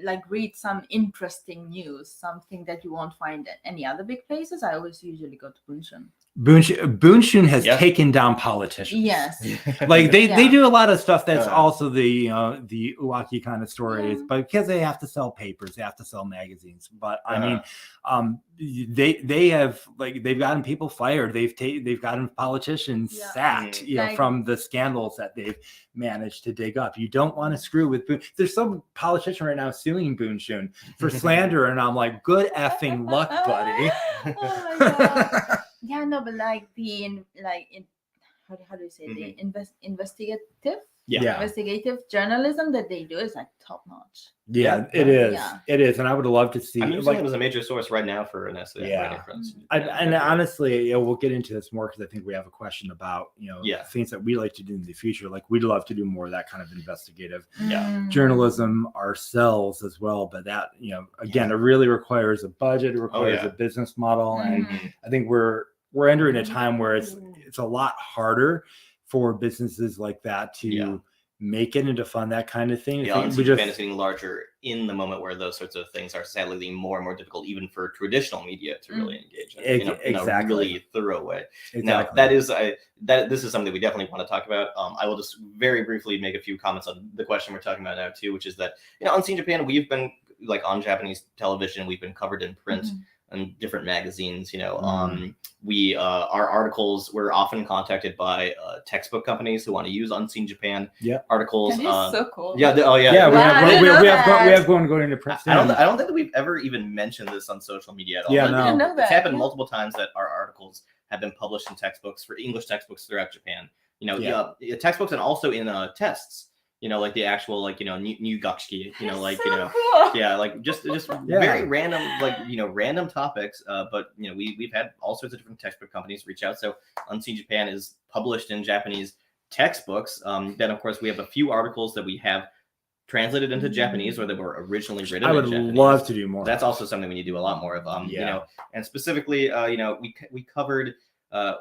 S3: like read some interesting news, something that you won't find at any other big places, I always usually go to Bunshun.
S2: Bunshun has
S1: Yep.
S2: taken down politicians.
S3: Yes.
S2: Like they
S3: Yeah.
S2: do a lot of stuff that's
S1: Uh.
S2: also the the Uwaki kind of stories,
S3: Yeah.
S2: but because they have to sell papers, they have to sell magazines. But I mean,
S1: Uh-huh.
S2: they have like they've gotten people fired. They've gotten politicians
S3: Yeah.
S2: sacked,
S1: Mhm.
S2: you know,
S3: Like-
S2: from the scandals that they've managed to dig up. You don't want to screw with Boon. There's some politician right now suing Bunshun for slander, and I'm like, good effing luck, buddy.
S3: Oh my god. Yeah, no, but like how do you say the investigative
S2: Yeah.
S3: investigative journalism that they do is like top notch.
S2: Yeah,
S1: Yeah.
S2: it is.
S3: Yeah.
S2: It is, and I would love to see.
S1: I'm using
S2: like,
S1: it as a major source right now for an essay.
S2: Yeah.
S1: writing from.
S2: and honestly, you know, we'll get into this more because I think we have a question about, you know,
S1: Yeah.
S2: things that we like to do in the future. Like we'd love to do more of that kind of investigative
S1: Yeah.
S3: Mm.
S2: journalism ourselves as well. But that, you know, again, it really requires a budget. It requires
S1: yeah.
S2: a business model, and
S3: Mhm.
S2: I think we're entering a time where it's a lot harder for businesses like that to
S1: Yeah.
S2: make it and to fund that kind of thing. I
S1: Yeah,
S2: think
S1: and
S2: we
S1: Japan is
S2: just
S1: getting larger in the moment where those sorts of things are sadly getting more and more difficult, even for traditional media to really engage in, in a
S2: Exactly.
S1: really thorough way.
S2: exactly.
S1: Now, that is this is something we definitely want to talk about. I will just very briefly make a few comments on the question we're talking about now too, which is that, you know, on Scene Japan, we've been like on Japanese television, we've been covered in print
S3: Mhm.
S1: and different magazines. You know,
S2: Mm.
S1: we our articles were often contacted by textbook companies who want to use Unseen Japan articles.
S3: That is so cool.
S1: Yeah,
S2: Yeah, we
S3: Wow, I
S2: have
S3: didn't
S2: we
S3: know
S2: have
S3: that.
S2: going into print.
S1: I don't think that we've ever even mentioned this on social media at all.
S2: Yeah,
S3: I didn't
S2: no.
S3: know that.
S1: It's happened
S3: Yeah.
S1: multiple times that our articles have been published in textbooks for English textbooks throughout Japan. You know,
S2: Yeah.
S1: textbooks and also in tests. You know, like the actual like new gakshiki. You know, like
S3: so
S1: cool.
S3: Cool.
S1: Yeah, like just very random like random topics. But you know, we've had all sorts of different textbook companies reach out. So Unseen Japan is published in Japanese textbooks. Then of course we have a few articles that we have translated into Japanese or that were originally written.
S2: I would
S1: in Japanese.
S2: love to do more.
S1: That's also something we need to do a lot more of. You know, and specifically, you know, we covered.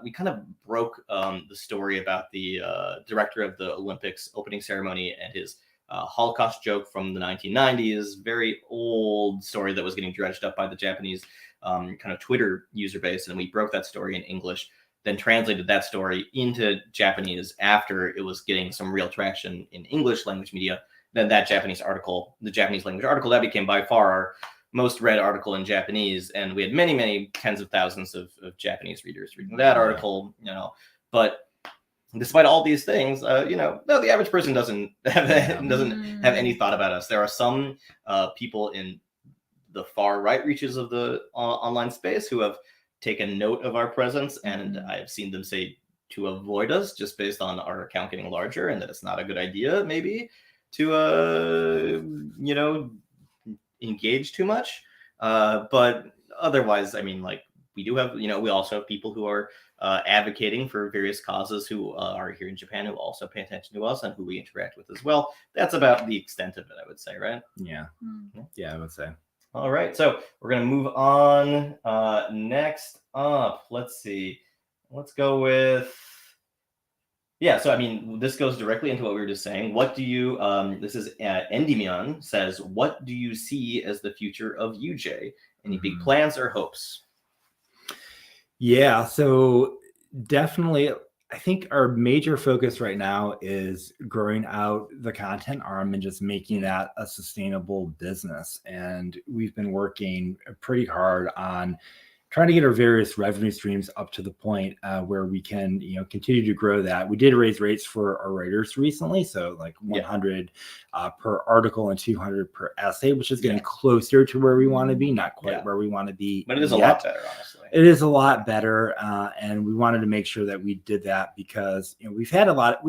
S1: We kind of broke the story about the director of the Olympics opening ceremony and his Holocaust joke from the 1990s. Very old story that was getting dredged up by the Japanese kind of Twitter user base, and we broke that story in English. Then translated that story into Japanese after it was getting some real traction in English language media. Then that Japanese article, the Japanese language article, that became by far our most read article in Japanese, and we had many tens of thousands of Japanese readers reading that article. You know, but despite all these things, you know, no, the average person doesn't have any thought about us. There are some people in the far right reaches of the online space who have taken note of our presence, and I've seen them say to avoid us just based on our account getting larger, and that it's not a good idea maybe to you know, engage too much. But otherwise, I mean, like we do have, you know, we also have people who are advocating for various causes who are here in Japan who also pay attention to us and who we interact with as well. That's about the extent of it, I would say, right?
S2: Yeah, I would say.
S1: All right, so we're gonna move on. Next up, let's see. Let's go with. Yeah, so I mean, this goes directly into what we were just saying. What do you, this is Endymion says, what do you see as the future of UJ? Any big plans or hopes?
S2: Yeah, so definitely, I think our major focus right now is growing out the content arm and just making that a sustainable business. And we've been working pretty hard on trying to get our various revenue streams up to the point where we can, you know, continue to grow that. We did raise rates for our writers recently, so like 100 per article and 200 per essay, which is getting closer to where we want to be, not quite where we want to be.
S1: But it is a lot better, honestly.
S2: It is a lot better, and we wanted to make sure that we did that because, you know, we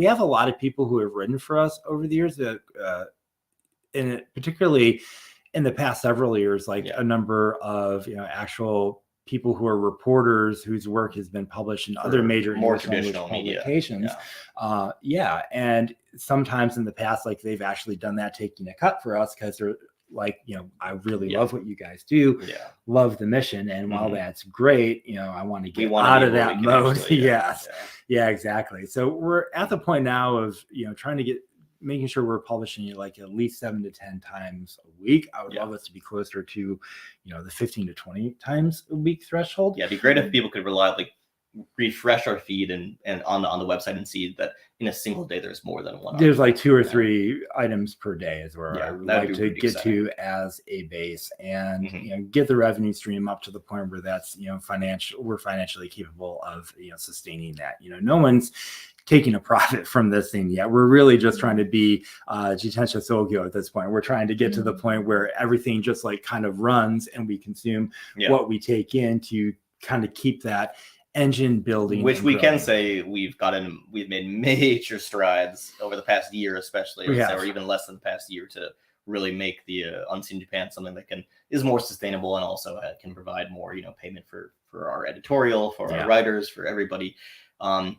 S2: have a lot of people who have written for us over the years, and particularly in the past several years, like a number of, you know, actual people who are reporters whose work has been published in other major
S1: more
S2: English language
S1: traditional media
S2: publications. And sometimes in the past, like they've actually done that, taking a cut for us because they're like, you know, I really love what you guys do, love the mission, and while that's great, you know, I want to get out of that mode. Yeah, exactly. So we're at the point now of, you know, trying to get making sure we're publishing like at least 7 to 10 times a week. I would
S1: Yeah.
S2: love us to be closer to, the 15 to 20 times a week threshold.
S1: Yeah, it'd be great if people could reliably refresh our feed and on the website and see that in a single day there's more than one.
S2: There's like
S1: article.
S2: 2 or 3 items per day is where
S1: Yeah,
S2: I would
S1: that'd
S2: like
S1: be
S2: to
S1: really
S2: get
S1: exciting.
S2: to as a base, and
S1: Mhm.
S2: get the revenue stream up to the point where that's we're financially capable of sustaining that. No one's taking a profit from this thing yet. We're really just trying to be Jitensha Sogyo at this point. We're trying to get to the point where everything just like kind of runs and we consume what we take in to kind of keep that engine building,
S1: which
S2: and
S1: we
S2: growing.
S1: can say we've made major strides over the past year, especially, or even less than the past year, to really make the Unseen Japan something that is more sustainable and also can provide more payment for our editorial, for our writers, for everybody.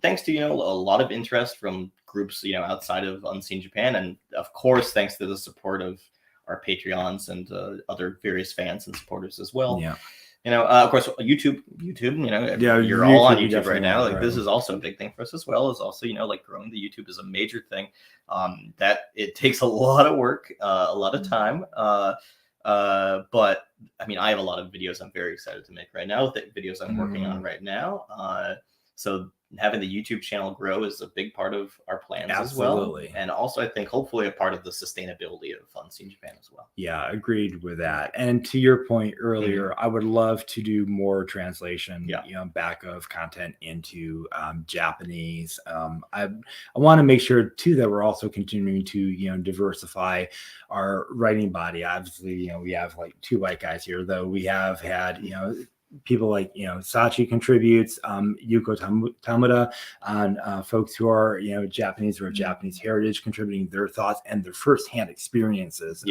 S1: Thanks to a lot of interest from groups outside of Unseen Japan, and of course thanks to the support of our Patreons and other various fans and supporters as well.
S2: Yeah.
S1: Of course, YouTube, you're all on YouTube right now. Like, this is also a big thing for us as well. Is also, like, growing the YouTube is a major thing. That it takes a lot of work, a lot of time. But I mean, I have a lot of videos I'm very excited to make right now. Videos I'm working on right now. So having the YouTube channel grow is a big part of our plans as well. And also, I think, hopefully a part of the sustainability of Unseen Japan as well.
S2: Yeah, agreed with that. And to your point earlier, I would love to do more translation, back of content into Japanese. I want to make sure too that we're also continuing to diversify our writing body. Obviously, we have like 2 white guys here, though we have had people like Sachi contributes, Yuko Tamuda, and folks who are Japanese or Japanese heritage, contributing their thoughts and their firsthand experiences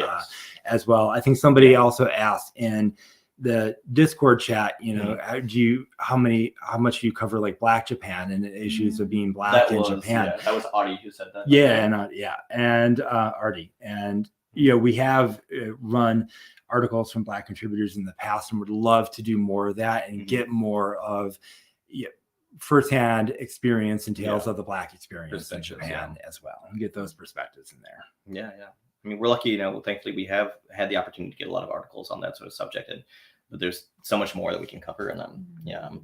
S2: as well. I think somebody also asked in the Discord chat, how much do you cover like Black Japan and the issues of being Black in Japan?
S1: Yeah, that was Artie who said that.
S2: And Artie, and we have run articles from Black contributors in the past, and would love to do more of that and get more of firsthand experience and tales of the Black experience in Japan as well, and get those perspectives in there.
S1: Yeah. I mean, we're lucky, thankfully we have had the opportunity to get a lot of articles on that sort of subject, but there's so much more that we can cover. And I'm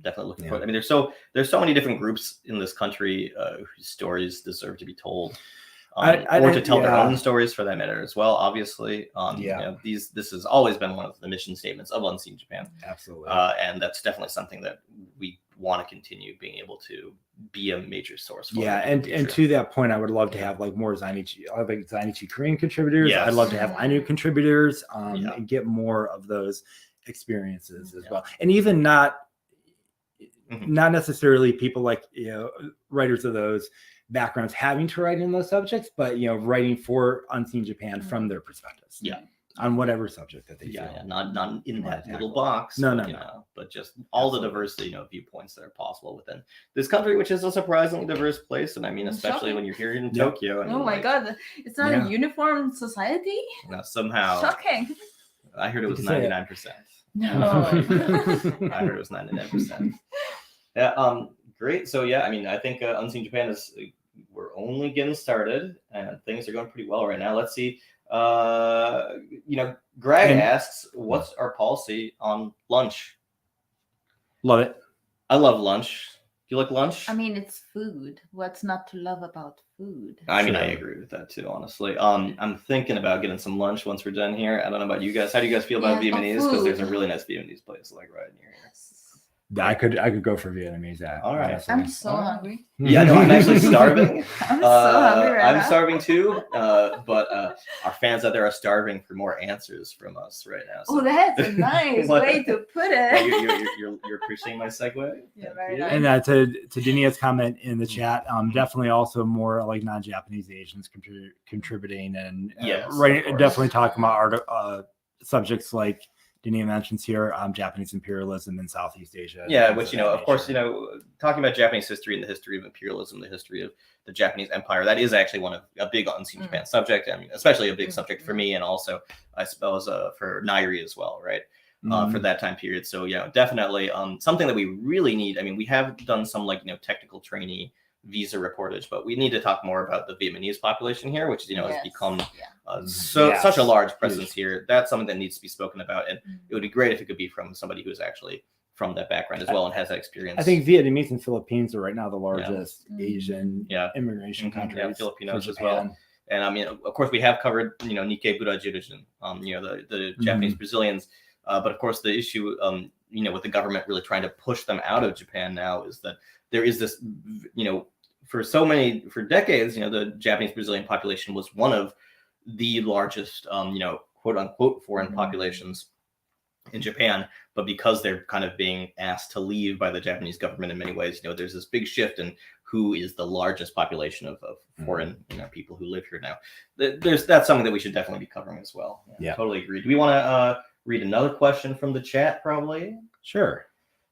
S1: definitely looking forward. I mean, there's so many different groups in this country whose stories deserve to be told. Or to tell their own stories for that matter as well, obviously. This has always been one of the mission statements of Unseen Japan.
S2: Absolutely.
S1: And that's definitely something that we want to continue being able to be a major source for.
S2: And to that point, I would love to have like more Zainichi Korean contributors. I'd love to have Ainu contributors and get more of those experiences as well. And even not necessarily people like writers of those backgrounds having to write in those subjects, but writing for Unseen Japan from their perspectives. On whatever subject that they feel.
S1: Not in that little box. But just all the diversity, viewpoints that are possible within this country, which is a surprisingly diverse place. And I mean, especially when you're here in Tokyo.
S3: Oh my God, it's not a uniform society.
S1: No, somehow.
S3: Shocking.
S1: I heard it was 99%.
S3: No.
S1: I heard it was 99%. Yeah. Great. So I mean, I think Unseen Japan we're only getting started, and things are going pretty well right now. Let's see. Greg asks, what's our policy on lunch?
S2: Love it.
S1: I love lunch. Do you like lunch?
S3: I mean, it's food. What's not to love about food?
S1: I mean, I agree with that too, honestly. I'm thinking about getting some lunch once we're done here. I don't know about you guys. How do you guys feel about Vietnamese? Because there's a really nice Vietnamese place like right near here.
S2: I could go for Vietnamese.
S1: All right.
S2: Honestly.
S3: I'm so hungry.
S1: Yeah, no, I'm actually starving.
S3: I'm so hungry right
S1: I'm
S3: now.
S1: starving too. But our fans out there are starving for more answers from us right now. So.
S3: Oh, that's a nice way to put it.
S1: You're appreciating my segue?
S3: Yeah, very nice.
S2: And to Dania's comment in the chat, definitely also more like non-Japanese Asians contributing and definitely talking about subjects like Dania mentions here, Japanese imperialism in Southeast Asia.
S1: Yeah, which, of course, talking about Japanese history and the history of imperialism, the history of the Japanese Empire, that is actually a big Unseen Japan subject. I mean, especially a big subject for me, and also, I suppose, for Nairi as well, right? For that time period. So, definitely something that we really need. I mean, we have done some technical trainee visa reportage. But we need to talk more about the Vietnamese population here, which has become
S2: Yes.
S1: such a large presence here. That's something that needs to be spoken about, and it would be great if it could be from somebody who's actually from that background as well and has that experience.
S2: I think Vietnamese and Philippines are right now the largest Asian immigration countries.
S1: Yeah, Filipinos as well. And I mean, of course, we have covered, Nikkei Buddha Jirijin, the Japanese Brazilians. But of course, the issue, with the government really trying to push them out of Japan now is that there is this, for decades, the Japanese Brazilian population was one of the largest, quote unquote, foreign populations in Japan. But because they're kind of being asked to leave by the Japanese government in many ways, there's this big shift in who is the largest population of foreign people who live here now. That's something that we should definitely be covering as well. Yeah. Totally agree. Do we want to read another question from the chat? Probably.
S2: Sure.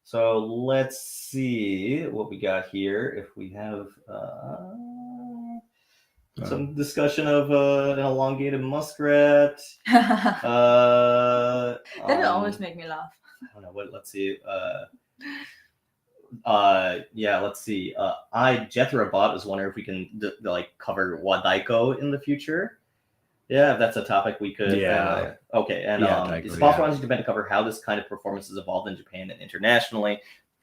S1: So let's see what we got here. If we have some discussion of an elongated muskrat.
S3: That will always make me laugh.
S1: I don't know what. Let's see. Let's see. Jethro Bot is wondering if we can cover Wadaiko in the future. Yeah, if that's a topic we could.
S2: Yeah.
S1: Okay. And it's possible on Japan to cover how this kind of performance has evolved in Japan and internationally.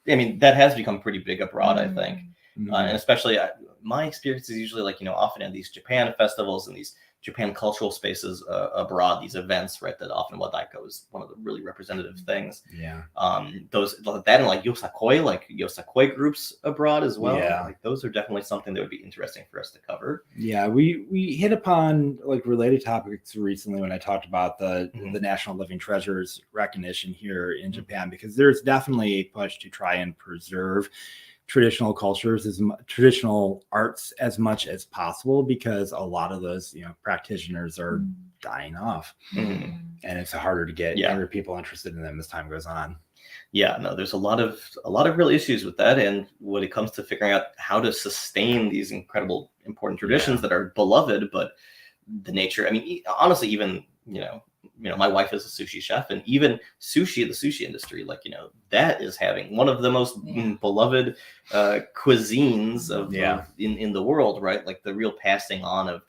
S1: I mean, that has become pretty big abroad, I think. And especially my experience is usually often in these Japan festivals and these Japan cultural spaces abroad, these events, right? That often Wadaiko is one of the really representative things.
S2: Yeah.
S1: Those and Yosakoi groups abroad as well. Yeah. Those are definitely something that would be interesting for us to cover.
S2: Yeah, we hit upon related topics recently when I talked about the National Living Treasures recognition here in Japan, because there's definitely a push to try and preserve traditional cultures, traditional arts as much as possible, because a lot of those practitioners are dying off, and it's harder to get younger people interested in them as time goes on.
S1: Yeah, no, there's a lot of real issues with that, and when it comes to figuring out how to sustain these incredible important traditions that are beloved, but the nature. I mean, honestly, even my wife is a sushi chef, and even the sushi industry, that is having one of the most beloved cuisines of in the world, right? Like the real passing on of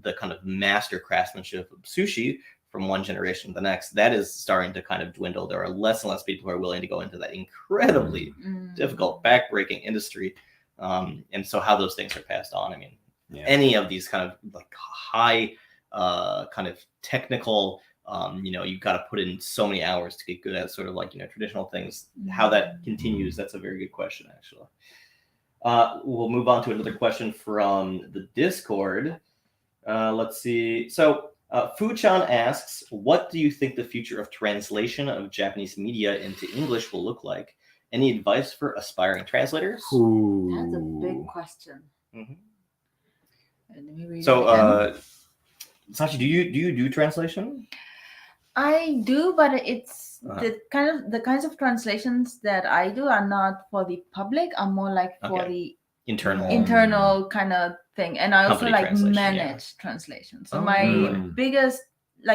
S1: the kind of master craftsmanship of sushi from one generation to the next, that is starting to kind of dwindle. There are less and less people who are willing to go into that incredibly difficult, backbreaking industry. And so how those things are passed on, I mean, any of these kind of high kind of technical, you've got to put in so many hours to get good at sort of traditional things. How that continues, that's a very good question, actually. We'll move on to another question from the Discord. Let's see. So Fu-chan asks, what do you think the future of translation of Japanese media into English will look like? Any advice for aspiring translators?
S2: Ooh.
S3: That's a big question. Let me read
S1: Sachi, do you do translation?
S3: I do, but it's the kinds of translations that I do are not for the public. I'm more like for the internal kind of thing, and I also manage translation. So my biggest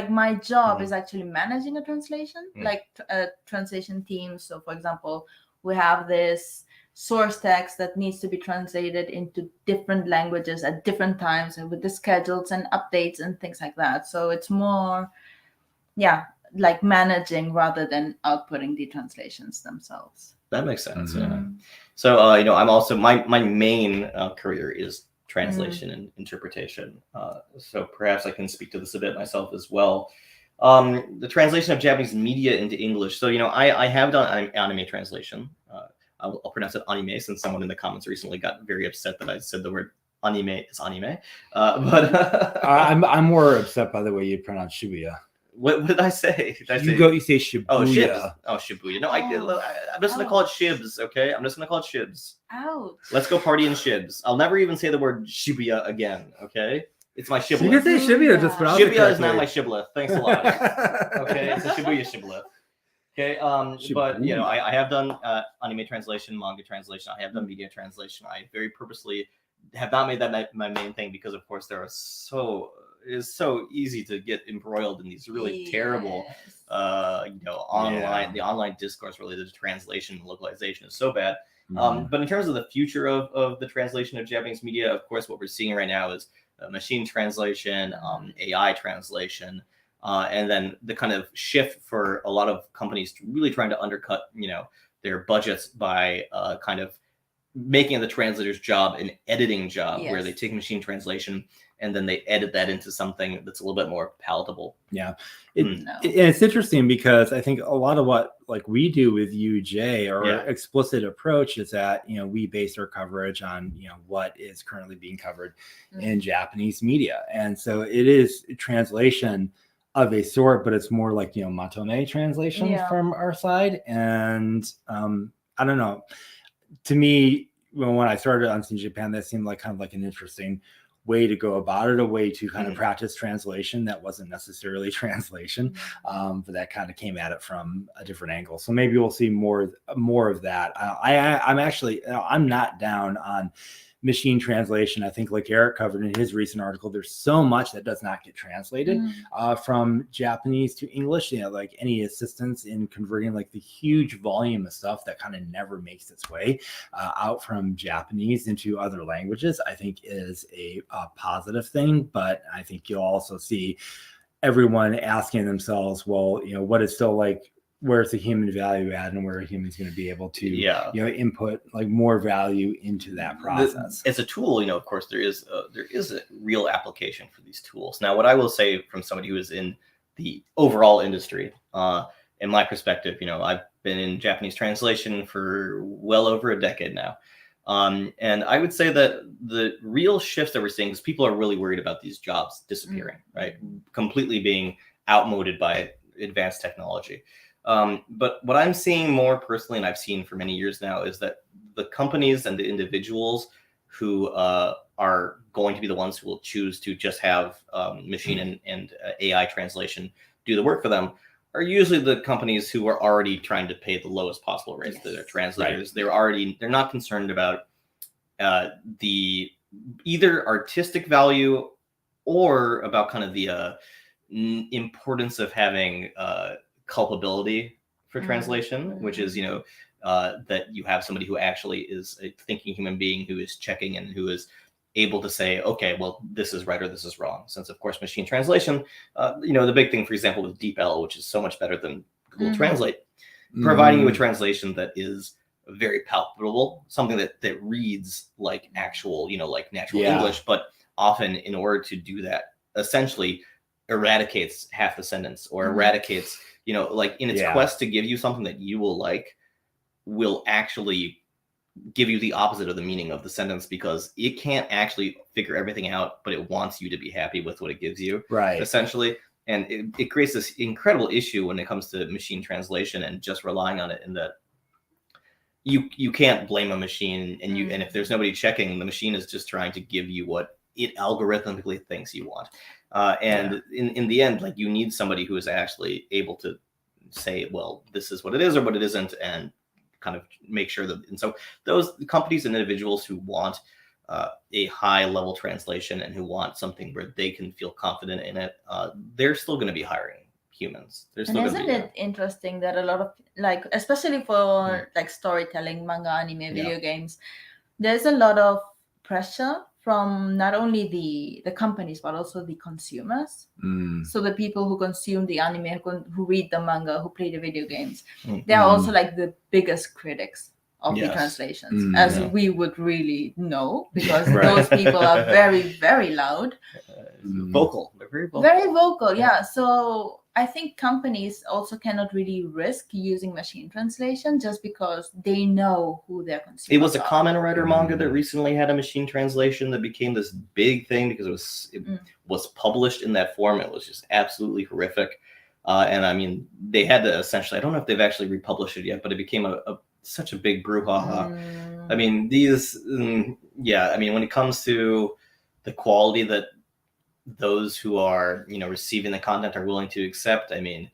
S3: my job is actually managing a translation, a translation team. So for example, we have this source text that needs to be translated into different languages at different times, and with the schedules and updates and things like that. So it's more managing rather than outputting the translations themselves.
S1: That makes sense. So I'm also my main career is translation and interpretation, so perhaps I can speak to this a bit myself as well. The translation of Japanese media into English. So I have done anime translation. I'll pronounce it anime, since someone in the comments recently got very upset that I said the word anime is anime. But
S2: I'm more upset by the way you pronounce Shibuya.
S1: What did I say?
S2: You say Shibuya.
S1: Oh, Shibs. Oh, Shibuya. No, I'm just going to call it Shibs, okay? I'm just going to call it Shibs.
S3: Ouch.
S1: Let's go party in Shibs. I'll never even say the word Shibuya again, okay? It's my shibboleth.
S2: You can say Shibuya, just pronounce it
S1: Shibuya is not my shibboleth. Thanks a lot. Okay, it's a Shibuya shibboleth. Okay, but I have done anime translation, manga translation. I have done media translation. I very purposely have not made that my main thing, because of course there are so is so easy to get embroiled in these really terrible,
S3: Yes.
S1: online, the online discourse related to translation and localization is so bad.
S2: Mhm.
S1: But in terms of the future of the translation of Japanese media, of course, what we're seeing right now is machine translation, AI translation, and then the kind of shift for a lot of companies to really trying to undercut, their budgets by kind of making it the translator's job an editing job, where they
S3: Yes.
S1: take machine translation and then they edit that into something that's a little bit more palatable.
S2: Yeah.
S1: Mm.
S3: No.
S2: And it's interesting because I think a lot of what like we do with UJ, our
S1: Yeah.
S2: explicit approach is that, we base our coverage on, what is currently being covered in Japanese media. And so it is translation of a sort, but it's more like, matome translation
S3: Yeah.
S2: from our side. And I don't know. To me, when I started on Scene Japan, that seemed like kind of like an interesting way to go about it, a way to kind of practice translation that wasn't necessarily translation, but that kind of came at it from a different angle. So maybe we'll see more of that. I'm not down on machine translation. I think like Eric covered in his recent article, there's so much that does not get translated from Japanese to English, like any assistance in converting like the huge volume of stuff that kind of never makes its way out from Japanese into other languages, I think is a positive thing. But I think you'll also see everyone asking themselves, well, what is still like, where's the human value at, and where a human's going to be able to input like more value into that process.
S1: As a tool, of course there is a real application for these tools. Now, what I will say from somebody who is in the overall industry, in my perspective, I've been in Japanese translation for well over a decade now. And I would say that the real shifts that we're seeing is people are really worried about these jobs disappearing, right? Completely being outmoded by advanced technology. But what I'm seeing more personally, and I've seen for many years now, is that the companies and the individuals who are going to be the ones who will choose to just have machine and AI translation do the work for them are usually the companies who are already trying to pay the lowest possible rates to their translators. Right. They're not concerned about the either artistic value or about kind of the importance of having culpability for translation, which is, that you have somebody who actually is a thinking human being who is checking and who is able to say, okay, well, this is right or this is wrong. Since, of course, machine translation, the big thing, for example, with DeepL, which is so much better than Google Translate, providing you a translation that is very palpable, something that reads like actual, like natural English, but often in order to do that, essentially eradicates half the sentence or eradicates, like in its quest to give you something that you will actually give you the opposite of the meaning of the sentence, because it can't actually figure everything out, but it wants you to be happy with what it gives you,
S2: right?
S1: Essentially. And it creates this incredible issue when it comes to machine translation and just relying on it, in that you can't blame a machine, and and if there's nobody checking, the machine is just trying to give you what it algorithmically thinks you want. In the end, like, you need somebody who is actually able to say, well, this is what it is or what it isn't, and kind of make sure that, and so those companies and individuals who want a high level translation and who want something where they can feel confident in it, they're still going to be hiring humans.
S3: And isn't it interesting that a lot of, like, especially for like storytelling, manga, anime, video games, there's a lot of pressure from not only the companies but also the consumers. So the people who consume the anime, who read the manga, who play the video games, they are also like the biggest critics of the translations, as we would really know, because those people are very, very loud,
S1: vocal. They're very vocal.
S3: Very vocal, yeah. So I think companies also cannot really risk using machine translation just because they know who their consumers are.
S1: It was a Kamen Rider manga that recently had a machine translation that became this big thing because it was published in that form. It was just absolutely horrific. And I mean, they had to essentially, I don't know if they've actually republished it yet, but it became such a big brouhaha. I mean, I mean, when it comes to the quality that those who are, receiving the content are willing to accept, I mean,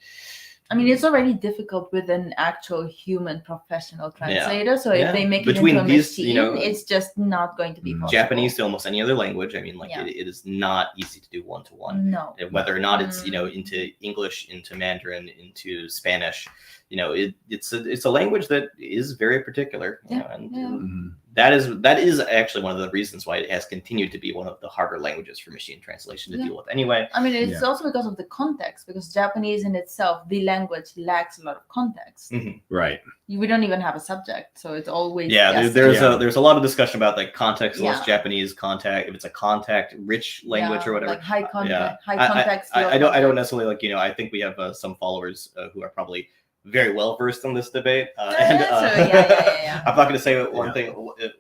S3: I mean, it's already difficult with an actual human professional translator. So if they make
S1: Between
S3: it into a
S1: these,
S3: machine,
S1: you know,
S3: it's just not going to be possible.
S1: Japanese to almost any other language. I mean, like
S3: Yeah.
S1: it is not easy to do one-to-one.
S3: No.
S1: Whether or not it's, you know, into English, into Mandarin, into Spanish, you know, it's a language that is very particular. You know, and that is actually one of the reasons why it has continued to be one of the harder languages for machine translation to deal with. Anyway,
S3: I mean, it's also because of the context, because Japanese in itself, the language lacks a lot of context.
S2: Right.
S3: We don't even have a subject, so it's always
S1: there's a lot of discussion about like contextless
S3: Yeah.
S1: Japanese contact, if it's a contact rich language or whatever.
S3: like high context, high
S1: I-
S3: context.
S1: I don't necessarily like, you know, I think we have some followers who are probably very well versed in this debate, and I'm not going to say one thing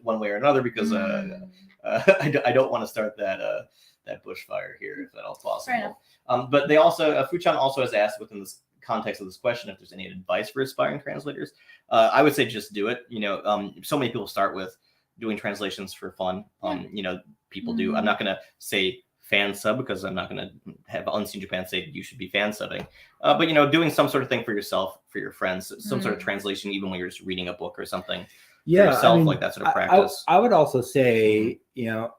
S1: one way or another because I don't want to start that bushfire here if at all possible. But they also Fuchan also has asked within this context of this question if there's any advice for aspiring translators. I would say just do it. You know, so many people start with doing translations for fun. You know, people do. I'm not going to say fan sub because I'm not going to have Unseen Japan say you should be fan subbing. But, you know, doing some sort of thing for yourself, for your friends, some sort of translation, even when you're just reading a book or something for yourself, I mean, like that sort of practice.
S2: I would also say, you know,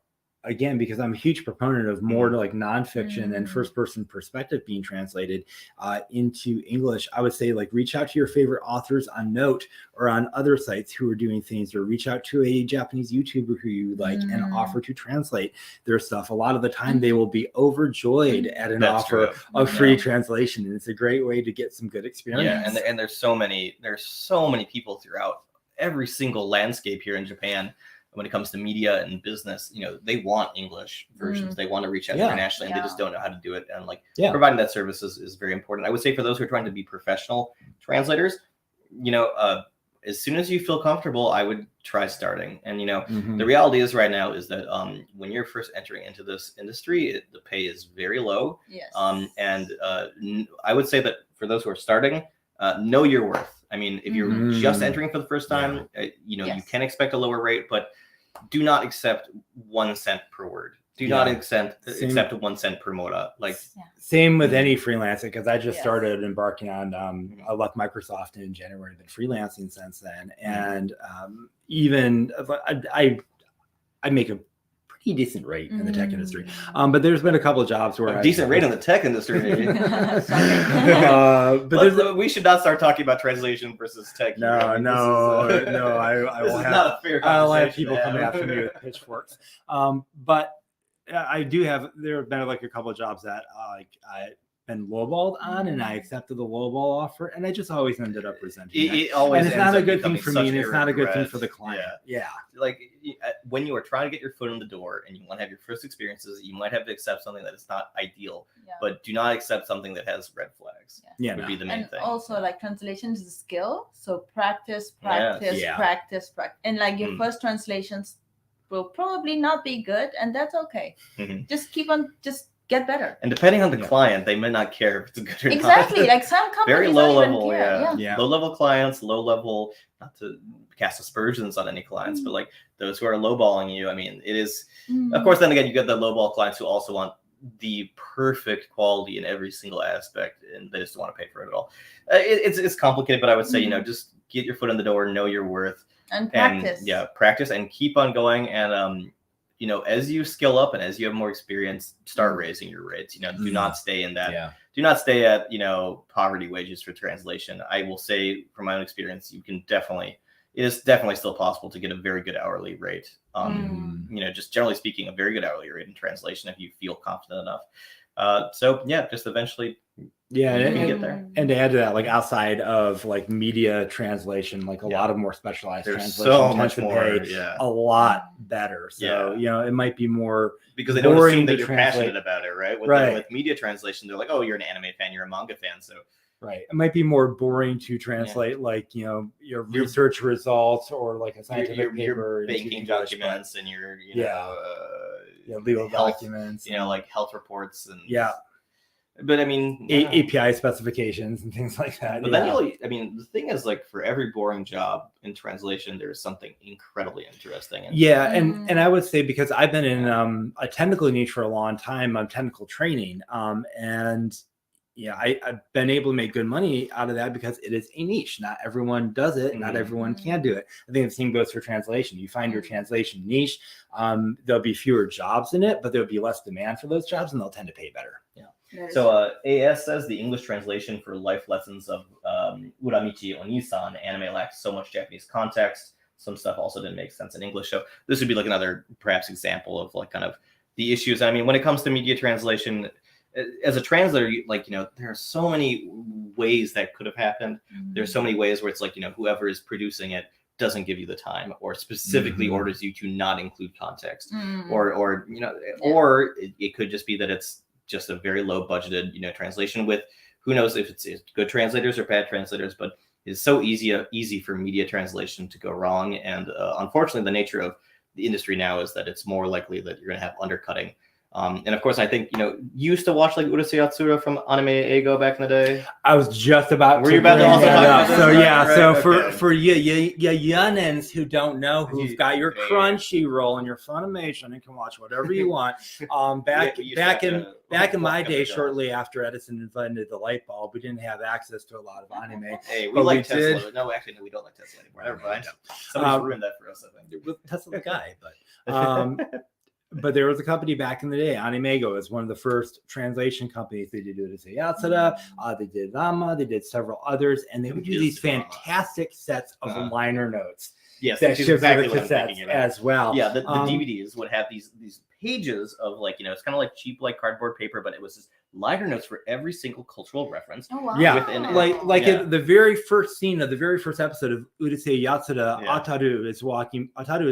S2: again, because I'm a huge proponent of more like nonfiction and first person perspective being translated into English, I would say like reach out to your favorite authors on Note or on other sites who are doing things, or reach out to a Japanese YouTuber who you like and offer to translate their stuff. A lot of the time they will be overjoyed at an offer of free translation. And it's a great way to get some good experience.
S1: Yeah, and there's so many people throughout every single landscape here in Japan. When it comes to media and business, you know, they want English versions. They want to reach out internationally, and they just don't know how to do it. And like providing that service is very important. I would say for those who are trying to be professional translators, you know, as soon as you feel comfortable, I would try starting. And, you know, the reality is right now is that when you're first entering into this industry, the pay is very low.
S3: Yes.
S1: And I would say that for those who are starting, know your worth. I mean, if you're just entering for the first time, you know, you can expect a lower rate, but do not accept 1 cent per word. Do not accept 1 cent per moda. Like
S2: same with any freelancer, because I just started embarking on I left Microsoft in January, been freelancing since then, and even I make a pretty decent rate in the tech industry, but there's been a couple of jobs where
S1: decent rate in the tech industry. Maybe.
S2: But
S1: we should not start talking about translation versus tech.
S2: No. I will have
S1: not a fair conversation.
S2: I'll have people coming after me with pitchforks. But I do have. There have been like a couple of jobs that I've been lowballed on, and I accepted the lowball offer, and I just always ended up resenting it. And it's not a good thing for me, and it's not a good thing for the client. Yeah.
S1: Like when you are trying to get your foot in the door and you want to have your first experiences, you might have to accept something that is not ideal, but do not accept something that has red flags. Would be the main thing.
S3: Also, like translation is a skill, so practice, and like your first translations will probably not be good, and that's okay. Just keep on, just get better.
S1: And depending on the client, they may not care if it's good or not.
S3: Exactly, like some companies
S1: very low
S3: don't
S1: level,
S3: even care.
S1: Low level clients, low level. Not to cast aspersions on any clients, but like those who are lowballing you. I mean, it is. Of course, then again, you get the lowball clients who also want the perfect quality in every single aspect, and they just don't want to pay for it at all. It's complicated, but I would say you know, just get your foot in the door, know your worth.
S3: And practice.
S1: Practice and keep on going. And you know, as you skill up and as you have more experience, start raising your rates. You know, do not stay in that. Do not stay at, you know, poverty wages for translation. I will say from my own experience, it is definitely still possible to get a very good hourly rate. You know, just generally speaking, a very good hourly rate in translation if you feel confident enough. So just eventually. You can get there.
S2: And to add to that, like outside of like media translation, like a lot of more specialized translation,
S1: so much more,
S2: a lot better. So you know, it might be more
S1: because they don't assume that you're passionate about it, right? With media translation, they're like, oh, you're an anime fan, you're a manga fan, so
S2: it might be more boring to translate, like, you know, your research results or like a scientific paper,
S1: your banking documents, and your
S2: legal
S1: health,
S2: documents,
S1: you know, like health reports and But I mean,
S2: API specifications and things like that.
S1: But then the thing is, like, for every boring job in translation, there's something incredibly interesting.
S2: And I would say, because I've been in a technical niche for a long time, technical training, and I've been able to make good money out of that because it is a niche. Not everyone does it. Not everyone can do it. I think the same goes for translation. You find your translation niche, there'll be fewer jobs in it, but there'll be less demand for those jobs, and they'll tend to pay better.
S1: Yeah. So AS says the English translation for life lessons of Uramichi Onisan anime lacks so much Japanese context. Some stuff also didn't make sense in English. So this would be like another perhaps example of like kind of the issues. I mean, when it comes to media translation, as a translator, there are so many ways that could have happened. There's so many ways where it's like, whoever is producing it doesn't give you the time or specifically orders you to not include context or it could just be that it's just a very low budgeted, translation with who knows if it's good translators or bad translators, but it's so easy for media translation to go wrong. And unfortunately, the nature of the industry now is that it's more likely that you're going to have undercutting. And of course, I think, you used to watch like Urusei Yatsura from Anime Eigo back in the day.
S2: I was just about
S1: Were you about to also talk about this?
S2: So yeah,
S1: Right,
S2: so
S1: okay.
S2: for you Yunnins who don't know, who've got your Crunchyroll and your Funimation and can watch whatever you want. Back in my day, shortly after Edison invented the light bulb, we didn't have access to a lot of anime.
S1: Hey, we like Tesla. No, actually, no, we don't like Tesla anymore. Never mind. Somebody's ruined that for us, I think.
S2: Tesla the guy, but but there was a company back in the day, Animego is one of the first translation companies. They did Urusei Yatsura, they did Rama, they did several others, and they would do these fantastic sets of liner notes.
S1: Yes,
S2: that ships
S1: exactly
S2: the cassettes as well.
S1: Yeah, the DVDs would have these pages of like, it's kind of like cheap like cardboard paper, but it was just liner notes for every single cultural reference.
S3: Oh, wow.
S2: Yeah, in the very first scene of the very first episode of Urusei Yatsura, Ataru is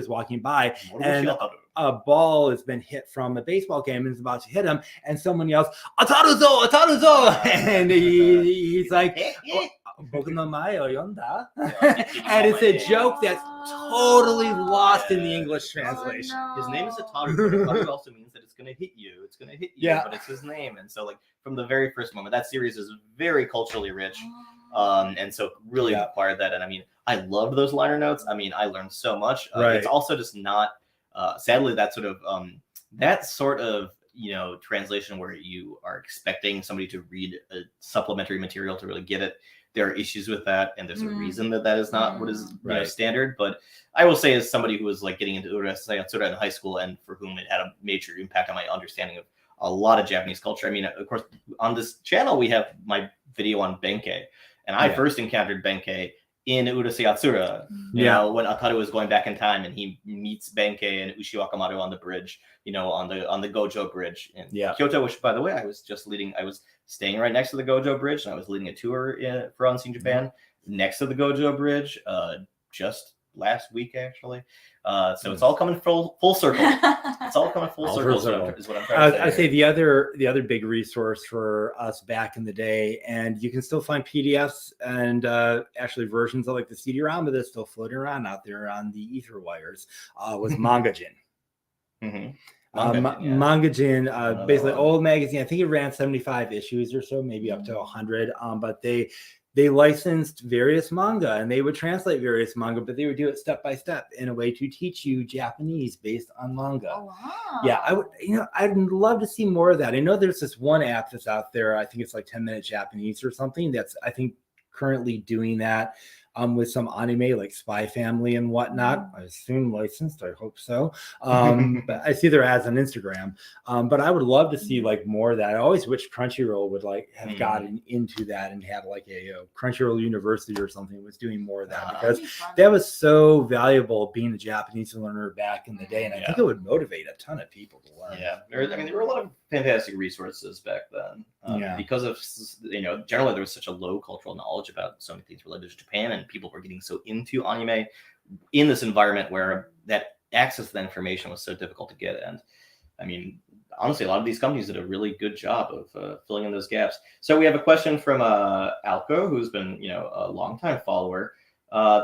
S2: walking by, and a ball has been hit from a baseball game and is about to hit him, and someone yells, "Ataru-zo! Ataru-zo!" And he's like, "Boku no mae o yonda?" And it's a joke that's totally lost in the English translation.
S3: Oh, no.
S1: His name is Ataru, but Ataru also means that it's going to hit you. It's going to hit you, but it's his name. And so, like, from the very first moment, that series is very culturally rich. And so really required that. And I mean, I loved those liner notes. I mean, I learned so much. It's also just not, sadly, that sort of, translation where you are expecting somebody to read a supplementary material to really get it. There are issues with that, and there's a reason that is not what is standard. But I will say, as somebody who was like getting into Urusei Yatsura in high school, and for whom it had a major impact on my understanding of a lot of Japanese culture. I mean, of course, on this channel we have my video on Benkei, and I first encountered Benkei in Urusei Yatsura. You know, when Ataru was going back in time, and he meets Benkei and Ushiwakamaru on the bridge. On the Gojo Bridge in Kyoto, which, by the way, I was staying right next to the Gojo Bridge, and I was leading a tour for Unseen Japan next to the Gojo Bridge just last week, actually. So it's all coming full circle. It's all coming full circle. Is what I'm trying to say.
S2: I'd say the other big resource for us back in the day, and you can still find PDFs and actually versions of like the CD-ROM that's still floating around out there on the ether wires, was Mangajin. Mangajin, basically old magazine. I think it ran 75 issues or so, maybe up to 100. But they licensed various manga, and they would translate various manga, but they would do it step by step in a way to teach you Japanese based on manga.
S3: Oh, wow.
S2: Yeah, I'd love to see more of that. I know there's this one app that's out there. I think it's like 10-minute Japanese or something. That's, I think, currently doing that. With some anime like Spy Family and whatnot. I assume licensed. I hope so. But I see their ads on Instagram. But I would love to see like more of that. I always wish Crunchyroll would like have gotten into that and had like a Crunchyroll University or something was doing more of that, because that was so valuable being a Japanese learner back in the day. And I think it would motivate a ton of people to learn.
S1: Yeah, there were a lot of fantastic resources back then. Because of generally there was such a low cultural knowledge about so many things related to Japan, and people were getting so into anime in this environment where that access to that information was so difficult to get. And I mean, honestly, a lot of these companies did a really good job of filling in those gaps. So we have a question from Alco, who's been a longtime follower.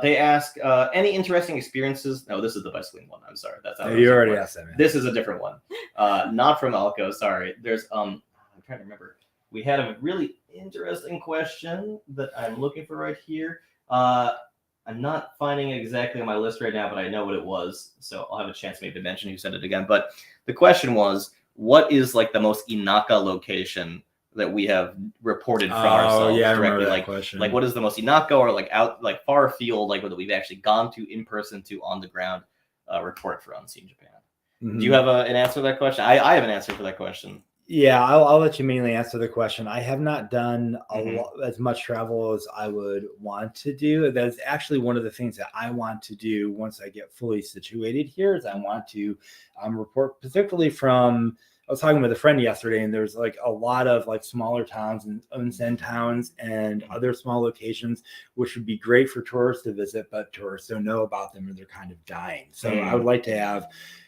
S1: They ask any interesting experiences. No, this is the bicycling one. I'm sorry, that's not.
S2: You already asked that, man.
S1: This is a different one. Not from Alco. Sorry. There's I'm trying to remember. We had a really interesting question that I'm looking for right here. I'm not finding it exactly on my list right now, but I know what it was. So I'll have a chance maybe to mention who said it again. But the question was, what is like the most Inaka location that we have reported from
S2: Oh,
S1: ourselves
S2: yeah, I remember
S1: directly.
S2: that
S1: Like,
S2: question.
S1: what is the most Inaka or like out like far afield, like that we've actually gone to in person to on the ground report for Unseen Japan?
S2: Mhm.
S1: Do you have an answer to that question? I have an answer for that question.
S2: Yeah, I'll let you mainly answer the question. I have not done
S1: Mhm.
S2: as much travel as I would want to do. That's actually one of the things that I want to do once I get fully situated here. Is I want to report, particularly from. I was talking with a friend yesterday, and there's like a lot of like smaller towns and onsen towns and other small locations, which would be great for tourists to visit, but tourists don't know about them, and they're kind of dying. So I would like to have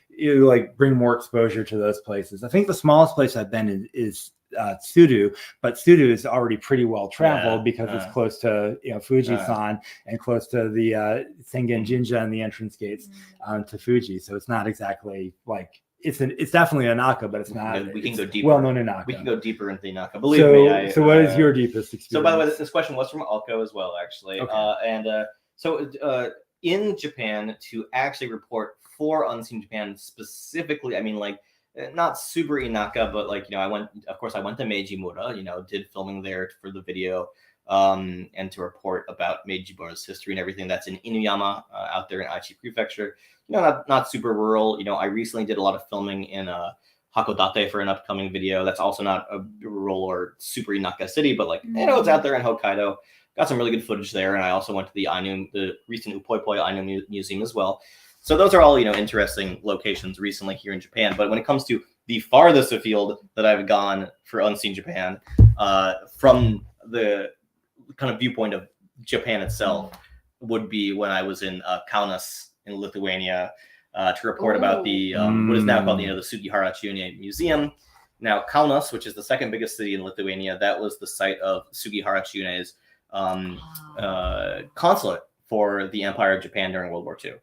S2: you like bring more exposure to those places. I think the smallest place I've been in is Tsudu, but Tsudu is already pretty well traveled because it's close to Fujisan and close to the Sengen Jinja and the entrance gates to Fuji. So it's not exactly like it's definitely a Naka, but it's not.
S1: We can go deeper.
S2: Well known in Naka.
S1: We can go deeper into the Naka. Believe me.
S2: So what is your deepest experience?
S1: So by the way, this question was from Alco as well, actually.
S2: Okay.
S1: So in Japan, to actually report for Unseen Japan specifically, I mean, like not super Inaka, but like I went to Meiji-mura, did filming there for the video, and to report about Meiji-mura's history and everything. That's in Inuyama, out there in Aichi Prefecture. Not super rural. I recently did a lot of filming in Hakodate for an upcoming video. That's also not a rural or super Inaka city, but like it's out there in Hokkaido. Got some really good footage there, and I also went to the recent Upoipoi Ainu Museum as well. So those are all interesting locations recently here in Japan. But when it comes to the farthest afield that I've gone for Unseen Japan, from the kind of viewpoint of Japan itself, would be when I was in Kaunas in Lithuania to report about the what is now called the Sugihara Chiune Museum. Now Kaunas, which is the second biggest city in Lithuania, that was the site of Sugihara Chiune's consulate for the Empire of Japan during World War II.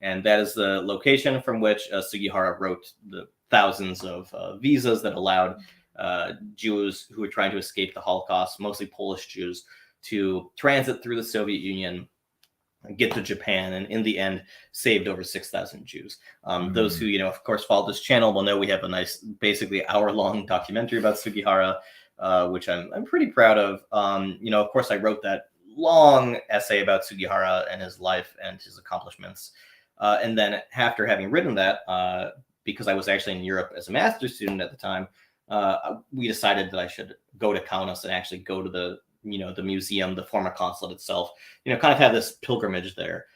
S1: And that is the location from which Sugihara wrote the thousands of visas that allowed Jews who were trying to escape the Holocaust, mostly Polish Jews, to transit through the Soviet Union, get to Japan, and in the end saved over 6,000 Jews. Those who, of course, follow this channel will know we have a nice, basically hour-long documentary about Sugihara, which I'm pretty proud of. Of course, I wrote that long essay about Sugihara and his life and his accomplishments. And then after having written that, because I was actually in Europe as a master's student at the time, we decided that I should go to Kaunas and actually go to the museum, the former consulate itself, kind of have this pilgrimage there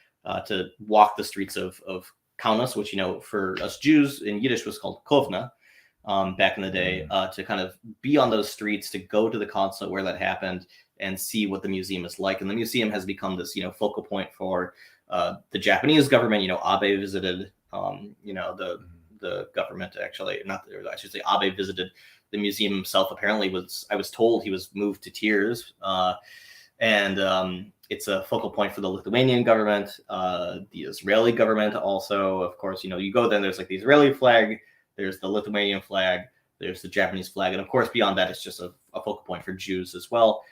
S1: to walk the streets of Kaunas, which, for us Jews in Yiddish was called Kovna back in the day, to kind of be on those streets, to go to the consulate where that happened and see what the museum is like. And the museum has become this, focal point for the Japanese government. Abe visited, the government actually, I should say Abe visited the museum himself. Apparently I was told he was moved to tears. And it's a focal point for the Lithuanian government, the Israeli government also. Of course, you go there and there's like the Israeli flag, there's the Lithuanian flag, there's the Japanese flag. And of course, beyond that, it's just a focal point for Jews as well.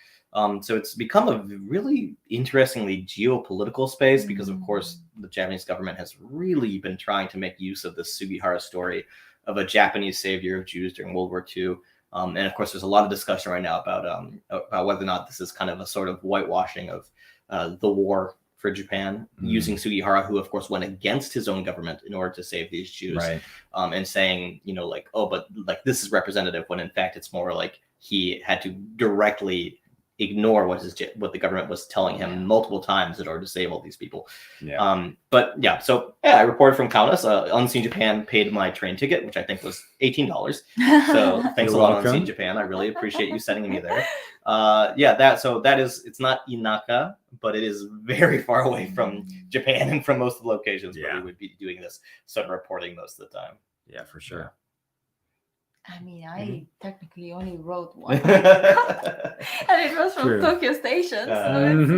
S1: So it's become a really interestingly geopolitical space because, of course, the Japanese government has really been trying to make use of this Sugihara story of a Japanese savior of Jews during World War II. And of course, there's a lot of discussion right now about whether or not this is kind of a sort of whitewashing of the war for Japan, using Sugihara, who, of course, went against his own government in order to save these Jews,
S2: Right.
S1: And saying, like, oh, but like this is representative, when in fact it's more like he had to directly ignore what the government was telling him multiple times in order to save all these people. I reported from Kaunas. Unseen Japan paid my train ticket, which I think was $18. So thanks a lot,
S2: welcome.
S1: Unseen Japan. I really appreciate you sending me there. It's not Inaka, but it is very far away from Japan and from most of the locations where we would be doing this sort of reporting most of the time.
S2: Yeah, for sure.
S3: I mean, I technically only wrote one, and it was from Tokyo Station, so it's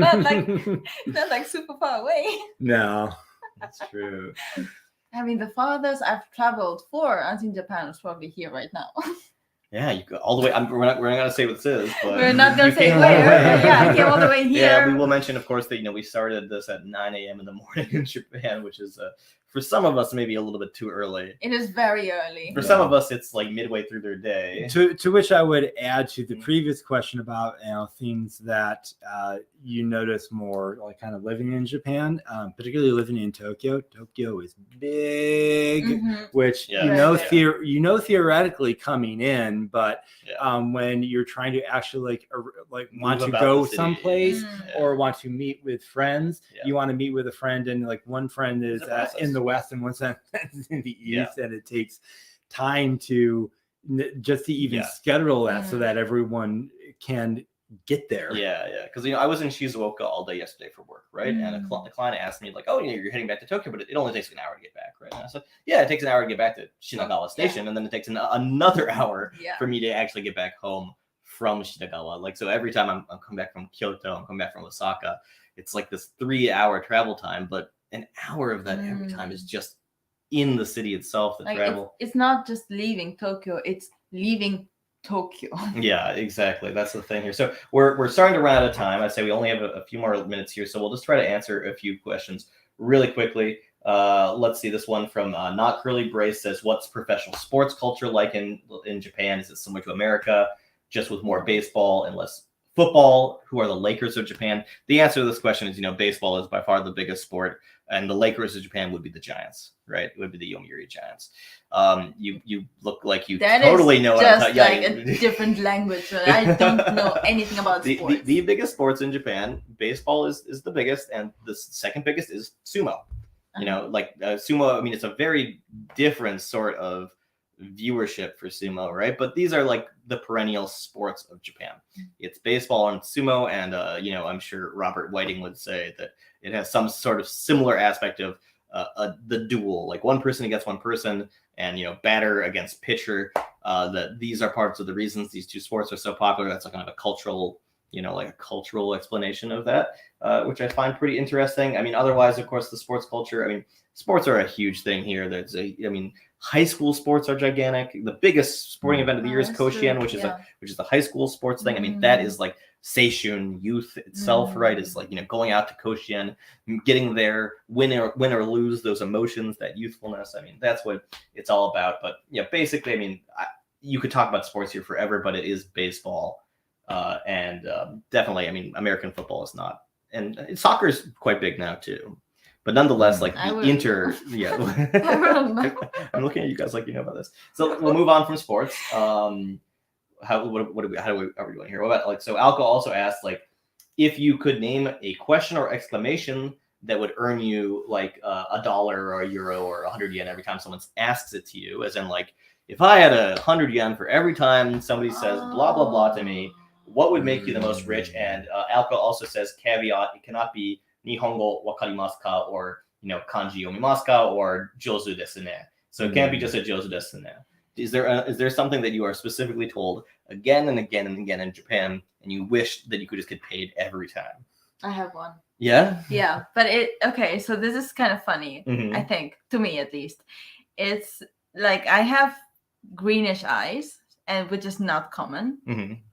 S3: not like super far away.
S2: No,
S1: that's true.
S3: I mean, the farthest I've traveled for Unseen Japan is probably here right now.
S1: Yeah, you go all the way. We're not going to say what this is, but
S3: we're not going to say where. Yeah, I came all the way here.
S1: Yeah, we will mention, of course, that we started this at 9 a.m. in the morning in Japan, which is for some of us, maybe a little bit too early.
S3: It is very early.
S1: For some of us, it's like midway through their day.
S2: To which I would add to the previous question about things that you notice more, like kind of living in Japan, particularly living in Tokyo. Tokyo is big, which theoretically coming in, but when you're trying to actually like want to go someplace or want to meet with friends, you want to meet with a friend, and like one friend is in the west and one friend is in the east, and it takes time to just to even schedule that so that everyone can get there.
S1: Because I was in Shizuoka all day yesterday for work, right? And a client asked me like, "Oh, you're heading back to Tokyo, but it only takes an hour to get back, right?" And I said, "Yeah, it takes an hour to get back to Shinagawa Station, and then it takes another hour for me to actually get back home from Shinagawa." Like, so every time I'm coming back from Kyoto, I'm coming back from Osaka, it's like this 3-hour travel time, but an hour of that every time is just in the city itself. The travel.
S3: It's not just leaving Tokyo; it's leaving Tokyo.
S1: Yeah, exactly. That's the thing here. So we're starting to run out of time. I'd say we only have a few more minutes here, so we'll just try to answer a few questions really quickly. Let's see. This one from Not Curly Brace says, "What's professional sports culture like in Japan? Is it similar to America, just with more baseball and less football? Who are the Lakers of Japan?" The answer to this question is, baseball is by far the biggest sport, and the Lakers of Japan would be the Giants, right? It would be the Yomiuri Giants. You look like you totally know what I'm talking about.
S3: Just like a different language. I don't know anything about sports.
S1: The biggest sports in Japan, baseball is the biggest, and the second biggest is sumo. Sumo. I mean, it's a very different sort of viewership for sumo, right? But these are like the perennial sports of Japan. It's baseball and sumo, and I'm sure Robert Whiting would say that it has some sort of similar aspect of the duel, like one person against one person, and batter against pitcher. That these are parts of the reasons these two sports are so popular. That's kind of a cultural, like a cultural explanation of that, which I find pretty interesting. I mean, otherwise, of course, the sports culture. I mean, sports are a huge thing here. High school sports are gigantic. The biggest sporting event of the year is Koshien, which is the high school sports thing. I mean, that is like seishun, youth itself, right? Is like going out to Koshien, getting there, win or lose, those emotions, that youthfulness. I mean, that's what it's all about. But basically, I mean, you could talk about sports here forever, but it is baseball, and definitely, I mean, American football is not, and soccer is quite big now too. But nonetheless, like I'm looking at you guys like about this. So we'll move on from sports. How are we doing here? What about so Alco also asked if you could name a question or exclamation that would earn you like $1 or €1 or 100 yen every time someone asks it to you, as in like if I had 100 yen for every time somebody says blah blah blah to me, what would make you the most rich? And Alco also says, caveat, it cannot be Nihongo wakarimasu ka, or kanji yomimasu ka, or jozu desu ne. So it can't be just a jozu desu ne. Is there something that you are specifically told again and again and again in Japan, and you wish that you could just get paid every time?
S3: I have one.
S1: Yeah?
S3: Yeah, but so this is kind of funny, I think, to me at least. It's like I have greenish eyes, and which is not common.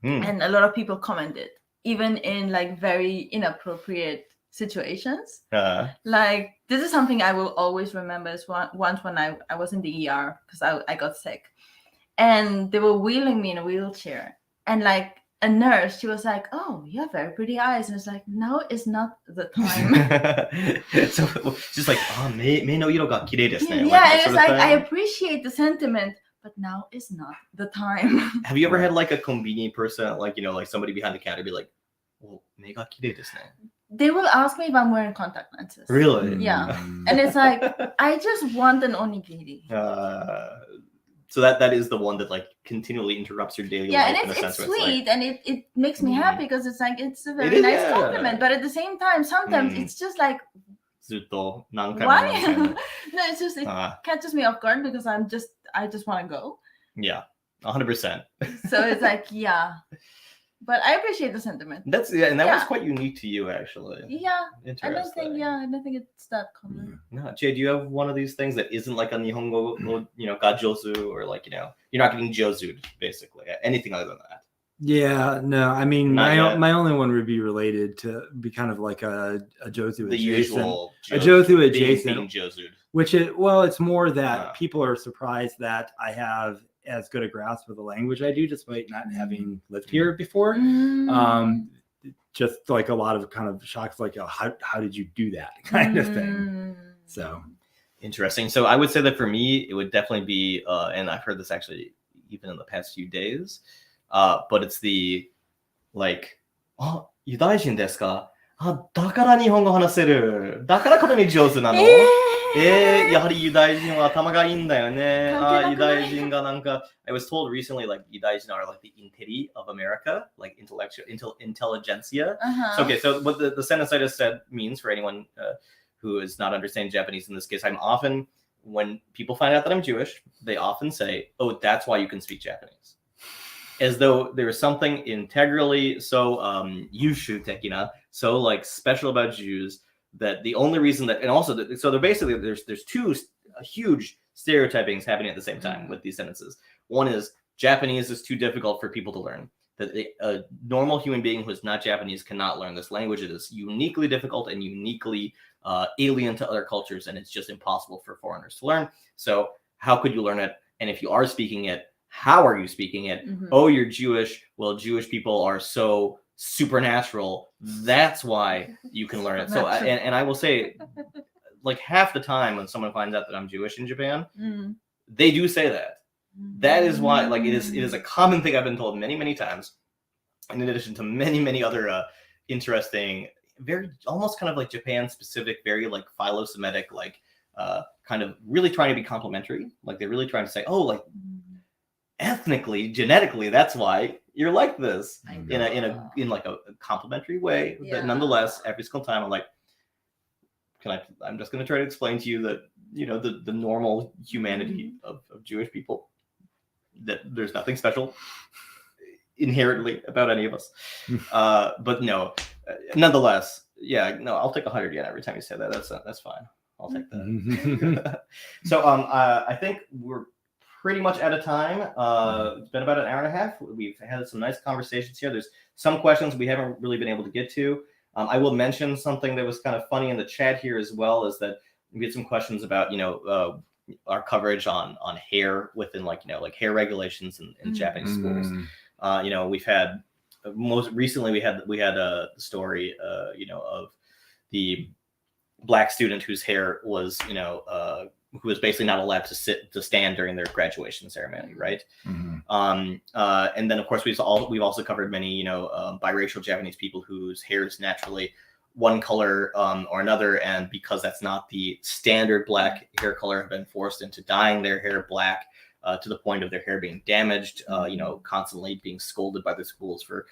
S3: And a lot of people commented, even in like very inappropriate situations. Like this is something I will always remember. Is once when I was in the ER because I got sick, and they were wheeling me in a wheelchair, and like a nurse, she was like, "Oh, you have very pretty eyes," and it's like, "No, it's not the time."
S1: So just like, "Me no iro ga kirei desu ne."
S3: Yeah, and it's like I appreciate the sentiment, but now is not the time.
S1: Have you ever had like a konbini person, like like somebody behind the counter be like, "Well, me ga kirei desu ne."
S3: They will ask me if I'm wearing contact lenses.
S1: Really?
S3: Yeah. And it's like, I just want an onigiri.
S1: So that is the one that like continually interrupts your daily life.
S3: Yeah, and it's sweet, and it makes me happy because it's like it's a very nice compliment. But at the same time, sometimes it's just like, why? No, it's just it catches me off guard because I just want to go.
S1: Yeah, 100%.
S3: So it's like but I appreciate the sentiment.
S1: That was quite unique to you, actually.
S3: Yeah, I don't think it's that common.
S1: No, Jay, do you have one of these things that isn't like a Nihongo, gajozu, or like you're not getting jozu'd, basically, anything other than that?
S2: Yeah, no, I mean
S1: Not yet.
S2: my only one would be related to be kind of like a Jozu
S1: The
S2: adjacent,
S1: usual
S2: a Jozu adjacent,
S1: being Josu'd.
S2: which it's more that
S1: Ah.
S2: people are surprised that I have as good a grasp of the language I do, despite not having lived here before. Just like a lot of kind of shocks, like, oh, how did you do that kind of thing? So
S1: interesting. So I would say that for me, it would definitely be, and I've heard this actually even in the past few days, but it's the like, oh, ユダヤ人ですか? あ、だから日本語話せる。だからこれに上手なの。やはりユダヤ人は頭がいいんだよね。ユダヤ人がなんか I was told recently like ユダヤ人 are like the interi of America, like intelligentsia. So, okay, so what the sentence I just said means for anyone who is not understanding Japanese in this case, I'm often, when people find out that I'm Jewish, they often say, oh, that's why you can speak Japanese. As though there is something integrally so yushu tekina, so like special about Jews, that the only reason that, and also so they're basically there's two huge stereotypings happening at the same time with these sentences. One is Japanese is too difficult for people to learn, that a normal human being who is not Japanese cannot learn this language. It is uniquely difficult and uniquely alien to other cultures, and it's just impossible for foreigners to learn. So how could you learn it? And if you are speaking it, how are you speaking it? Oh, you're Jewish. Well, Jewish people are so supernatural. That's why you can learn it. So, and I will say, like half the time when someone finds out that I'm Jewish in Japan, they do say that. That is why, like, it is a common thing I've been told many, many times. In addition to many, many other interesting, very almost kind of like Japan specific, very like philo-Semitic, like kind of really trying to be complimentary. Like they're really trying to say, oh, like ethnically, genetically, that's why you're like this in like a complimentary way. Yeah. But nonetheless, every single time I'm like, I'm just going to try to explain to you that, you know, the normal humanity of Jewish people, that there's nothing special inherently about any of us. But no, nonetheless, yeah, no, I'll take 100 yen every time you say that. That's fine. I'll take that. So I think we're pretty much out of time. It's been about an hour and a half. We've had some nice conversations here. There's some questions we haven't really been able to get to. I will mention something that was kind of funny in the chat here as well, is that we had some questions about, you know, our coverage on hair within, like, you know, like hair regulations in Japanese schools. You know, we've had most recently we had a story, you know, of the Black student whose hair was, you know, who was basically not allowed to stand during their graduation ceremony, right? And then of course we've also covered many, you know, biracial Japanese people whose hair is naturally one color or another, and because that's not the standard Black hair color, have been forced into dyeing their hair black to the point of their hair being damaged, you know, constantly being scolded by the schools for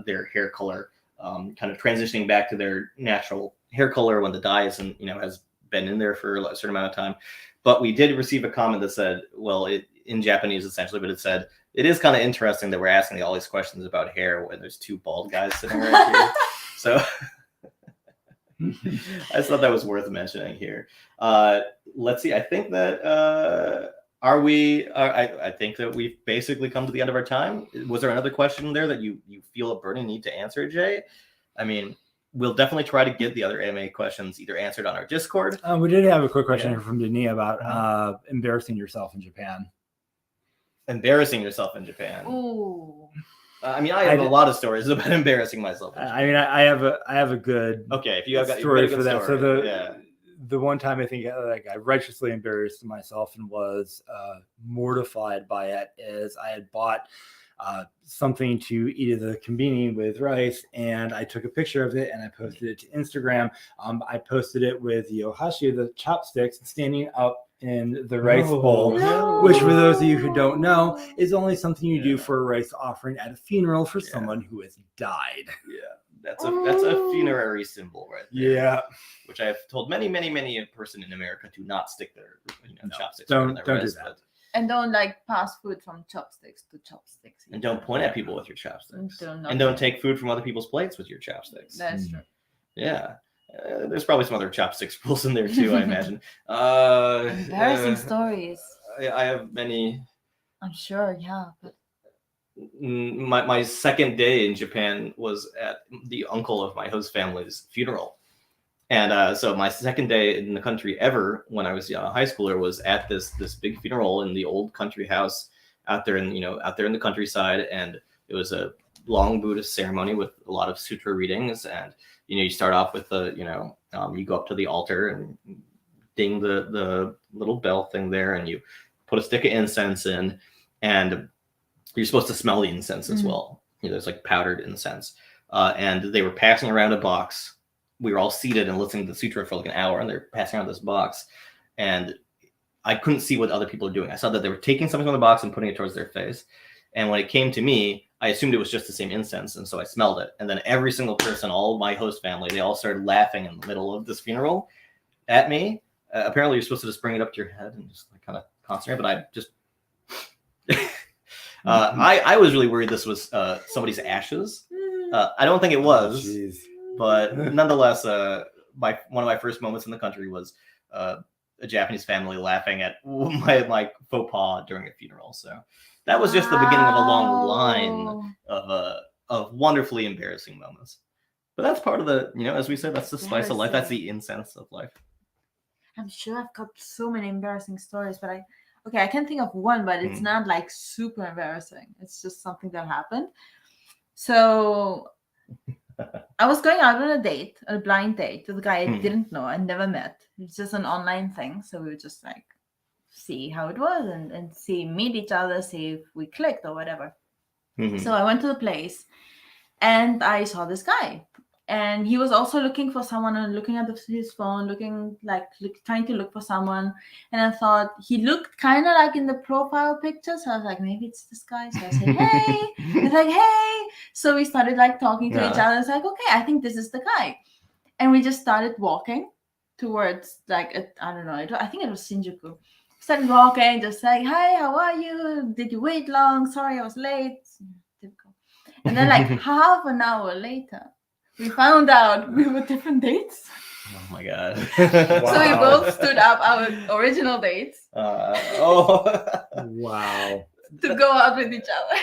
S1: their hair color kind of transitioning back to their natural hair color when the dye isn't, you know, has been in there for a certain amount of time. But we did receive a comment that said, well, in Japanese essentially, but it said, it is kind of interesting that we're asking all these questions about hair when there's two bald guys sitting right here. So I just thought that was worth mentioning here. Let's see. I think that I think that we've basically come to the end of our time. Was there another question there that you feel a burning need to answer, Jay? I mean, we'll definitely try to get the other AMA questions either answered on our Discord.
S2: We did have a quick question here from Denis about embarrassing yourself in Japan.
S1: Embarrassing yourself in Japan.
S3: Ooh.
S1: I mean, I have a lot of stories about embarrassing myself.
S2: I mean, I have a good
S1: if you have
S2: story for that. Story. So the one time I think like I righteously embarrassed myself and was mortified by it is I had bought something to eat at the convenience with rice, and I took a picture of it and I posted it to Instagram. I posted it with the ohashi, the chopsticks, standing up in the rice bowl, which for those of you who don't know is only something you do for a rice offering at a funeral for someone who has died.
S1: That's a funerary symbol right there.
S2: Yeah,
S1: which I have told many a person in America to not stick their chopsticks.
S2: Don't do that.
S3: And don't like pass food from chopsticks to chopsticks.
S1: And don't point at people with your chopsticks. And don't take food from other people's plates with your chopsticks.
S3: That's true.
S1: Yeah. There's probably some other chopsticks rules in there too, I imagine.
S3: Embarrassing stories.
S1: I have many.
S3: I'm sure, yeah. But
S1: my second day in Japan was at the uncle of my host family's funeral. And so my second day in the country ever, when I was a high schooler, was at this big funeral in the old country house out there in the countryside. And it was a long Buddhist ceremony with a lot of sutra readings. And you start off with you go up to the altar and ding the little bell thing there, and you put a stick of incense in, and you're supposed to smell the incense as well. There's like powdered incense, and they were passing around a box. We were all seated and listening to the sutra for like an hour, and they're passing around this box, and I couldn't see what other people are doing. I saw that they were taking something from the box and putting it towards their face. And when it came to me, I assumed it was just the same incense, and so I smelled it. And then every single person, all of my host family, they all started laughing in the middle of this funeral at me. Apparently, you're supposed to just bring it up to your head and just like kind of concentrate, but I just I was really worried this was somebody's ashes. I don't think it was. But nonetheless, one of my first moments in the country was a Japanese family laughing at my faux pas during a funeral. So that was just the beginning of a long line of wonderfully embarrassing moments. But that's part of the, as we said, that's the spice of life. That's the incense of life.
S3: I'm sure I've got so many embarrassing stories, but I can think of one, but it's not like super embarrassing. It's just something that happened. So I was going out on a blind date with a guy I didn't know, I never met. It's just an online thing. So we would just like see how it was and meet each other, see if we clicked or whatever. So I went to the place and I saw this guy. And he was also looking for someone and looking at his phone, trying to look for someone. And I thought he looked kind of like in the profile picture. So I was like, maybe it's this guy. So I said, hey. He's like, hey. So we started like talking to each other. It's like, okay, I think this is the guy. And we just started walking towards like, I don't know. I think it was Shinjuku. Started walking, just like, hi, how are you? Did you wait long? Sorry, I was late. Typical. And then like half an hour later, we found out we were different dates.
S1: Oh my god!
S3: Wow. So we both stood up our original dates.
S2: Wow!
S3: To go out with each other.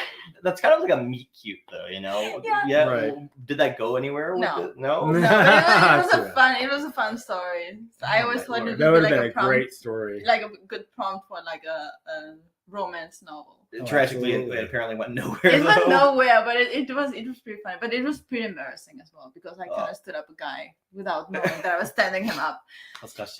S1: That's kind of like a meet cute, though, Yeah.
S2: Right.
S1: Did that go anywhere?
S3: No.
S1: No.
S3: But it was a fun story. So I always thought it would be like a
S2: great story,
S3: like a good prompt for like a romance novel.
S1: Tragically, it apparently went nowhere.
S3: It went nowhere, but it was pretty funny. But it was pretty embarrassing as well because I kind of stood up a guy without knowing that I was standing him up.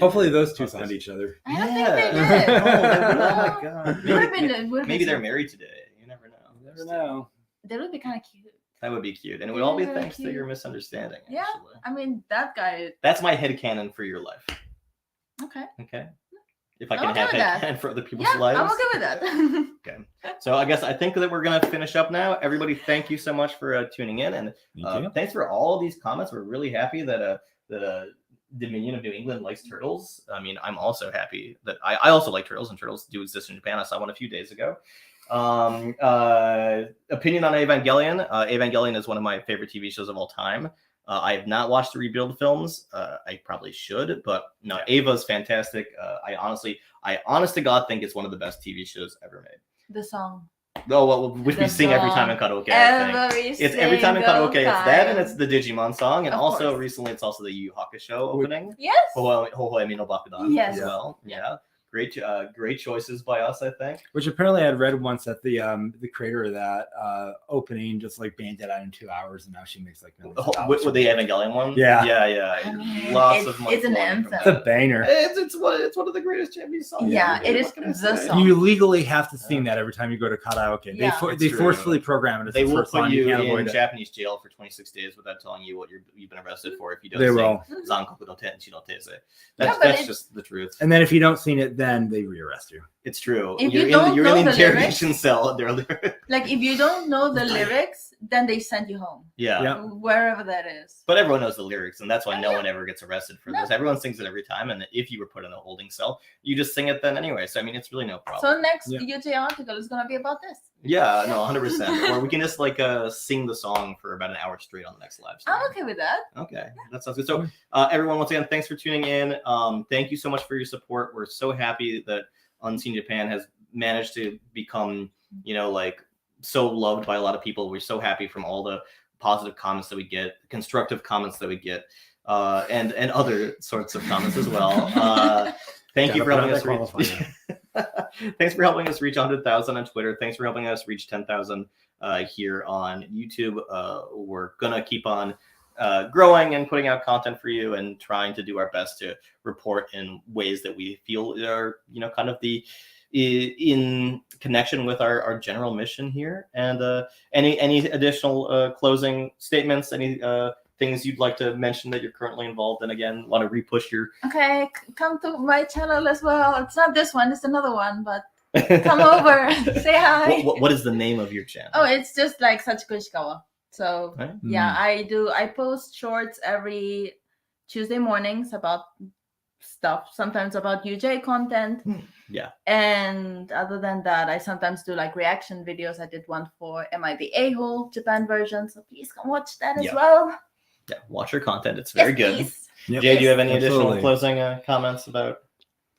S2: Hopefully, those two found each other.
S3: I don't think they did.
S1: Oh my god! Maybe they're married today. You never know.
S2: You never know.
S3: That would be kind of cute.
S1: That would be cute, and it would all be thanks to your misunderstanding.
S3: Yeah,
S1: actually.
S3: I mean that guy.
S1: That's my headcanon for your life.
S3: Okay.
S1: If I can have headcanon for other people's lives.
S3: I'm okay with that.
S1: Okay. So I think that we're gonna finish up now. Everybody, thank you so much for tuning in, and thanks for all of these comments. We're really happy that Dominion of New England likes turtles. I mean, I'm also happy that I also like turtles, and turtles do exist in Japan. I saw one a few days ago. Opinion on Evangelion. Evangelion is one of my favorite TV shows of all time. I have not watched the Rebuild films. I probably should, but no, Ava's fantastic. I honest to God think it's one of the best TV shows ever made.
S3: The song.
S1: Oh, well, which we sing every time in karaoke. It's every time in karaoke. It's that, and it's the Digimon song, and also recently it's also the Yu Yu Hakusho opening. Yes. Hohoemi no Bakudan as well. Yeah. Great choices by us, I think.
S2: Which apparently I had read once that the creator of that opening just like banged it out in 2 hours, and now she makes like millions of dollars.
S1: With the Evangelion one.
S2: Yeah.
S1: Lots of money.
S3: It's an anthem.
S2: It's a banger.
S1: It's one of the greatest Japanese songs.
S3: Yeah, it is the song.
S2: You legally have to sing that every time you go to karaoke.
S3: Yeah.
S2: They forcefully program it.
S1: They will put you in Japanese jail for 26 days without telling you what you've been arrested for if you don't sing Zankoku no Tenshi no Teise. That's just the truth.
S2: And then if you don't sing it, then they rearrest you.
S1: It's true.
S3: If
S1: you're in the interrogation cell.
S3: Like if you don't know the lyrics, then they send you home.
S1: Yeah.
S3: Wherever that is.
S1: But everyone knows the lyrics, and that's why no one ever gets arrested for this. Everyone sings it every time, and if you were put in a holding cell, you just sing it then anyway. So I mean, it's really no problem.
S3: So next UJ article is gonna be about this.
S1: Yeah, no, 100%. Or we can just like sing the song for about an hour straight on the next live stream.
S3: I'm okay with that.
S1: Okay, that sounds good. So everyone, once again, thanks for tuning in. Thank you so much for your support. We're so happy that Unseen Japan has managed to become, like so loved by a lot of people. We're so happy from all the positive comments that we get, constructive comments that we get, and other sorts of comments as well. Thank you for helping us reach. Thanks for helping us reach 100,000 on Twitter. Thanks for helping us reach 10,000 here on YouTube. We're gonna keep on growing and putting out content for you, and trying to do our best to report in ways that we feel are, you know, kind of in connection with our general mission here. And any additional closing statements, any things you'd like to mention that you're currently involved in? Again, want to repush your
S3: Okay, come to my channel as well. It's not this one, it's another one, but come over, say hi.
S1: What is the name of your channel?
S3: Oh, it's just like Sachiko Ishikawa. So
S1: Right.
S3: yeah, I post shorts every Tuesday mornings about stuff, sometimes about UJ content.
S1: Yeah.
S3: And other than that, I sometimes do like reaction videos. I did one for Am I the A-hole Japan version, so please come watch that as well.
S1: Yeah, watch your content. It's very good.
S3: Please.
S2: Yep.
S1: Jay, do you have any additional
S2: Absolutely.
S1: closing comments about?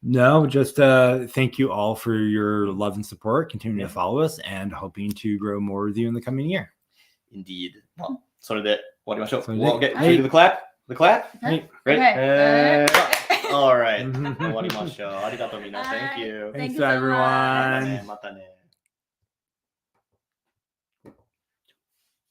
S2: No, just thank you all for your love and support. Continue to follow us, and hoping to grow more with you in the coming year.
S1: Indeed. Well, so did it. What do you want to show?
S2: So did
S1: We'll
S2: it.
S1: get
S2: Hey.
S1: do the clap. The clap.
S2: Hey.
S1: Great.
S3: Okay.
S1: All right. What do you want to show? Arigato mina. Thank
S3: Bye.
S1: you.
S3: Thank
S2: Thanks,
S3: you so much.
S2: everyone.
S1: Matane.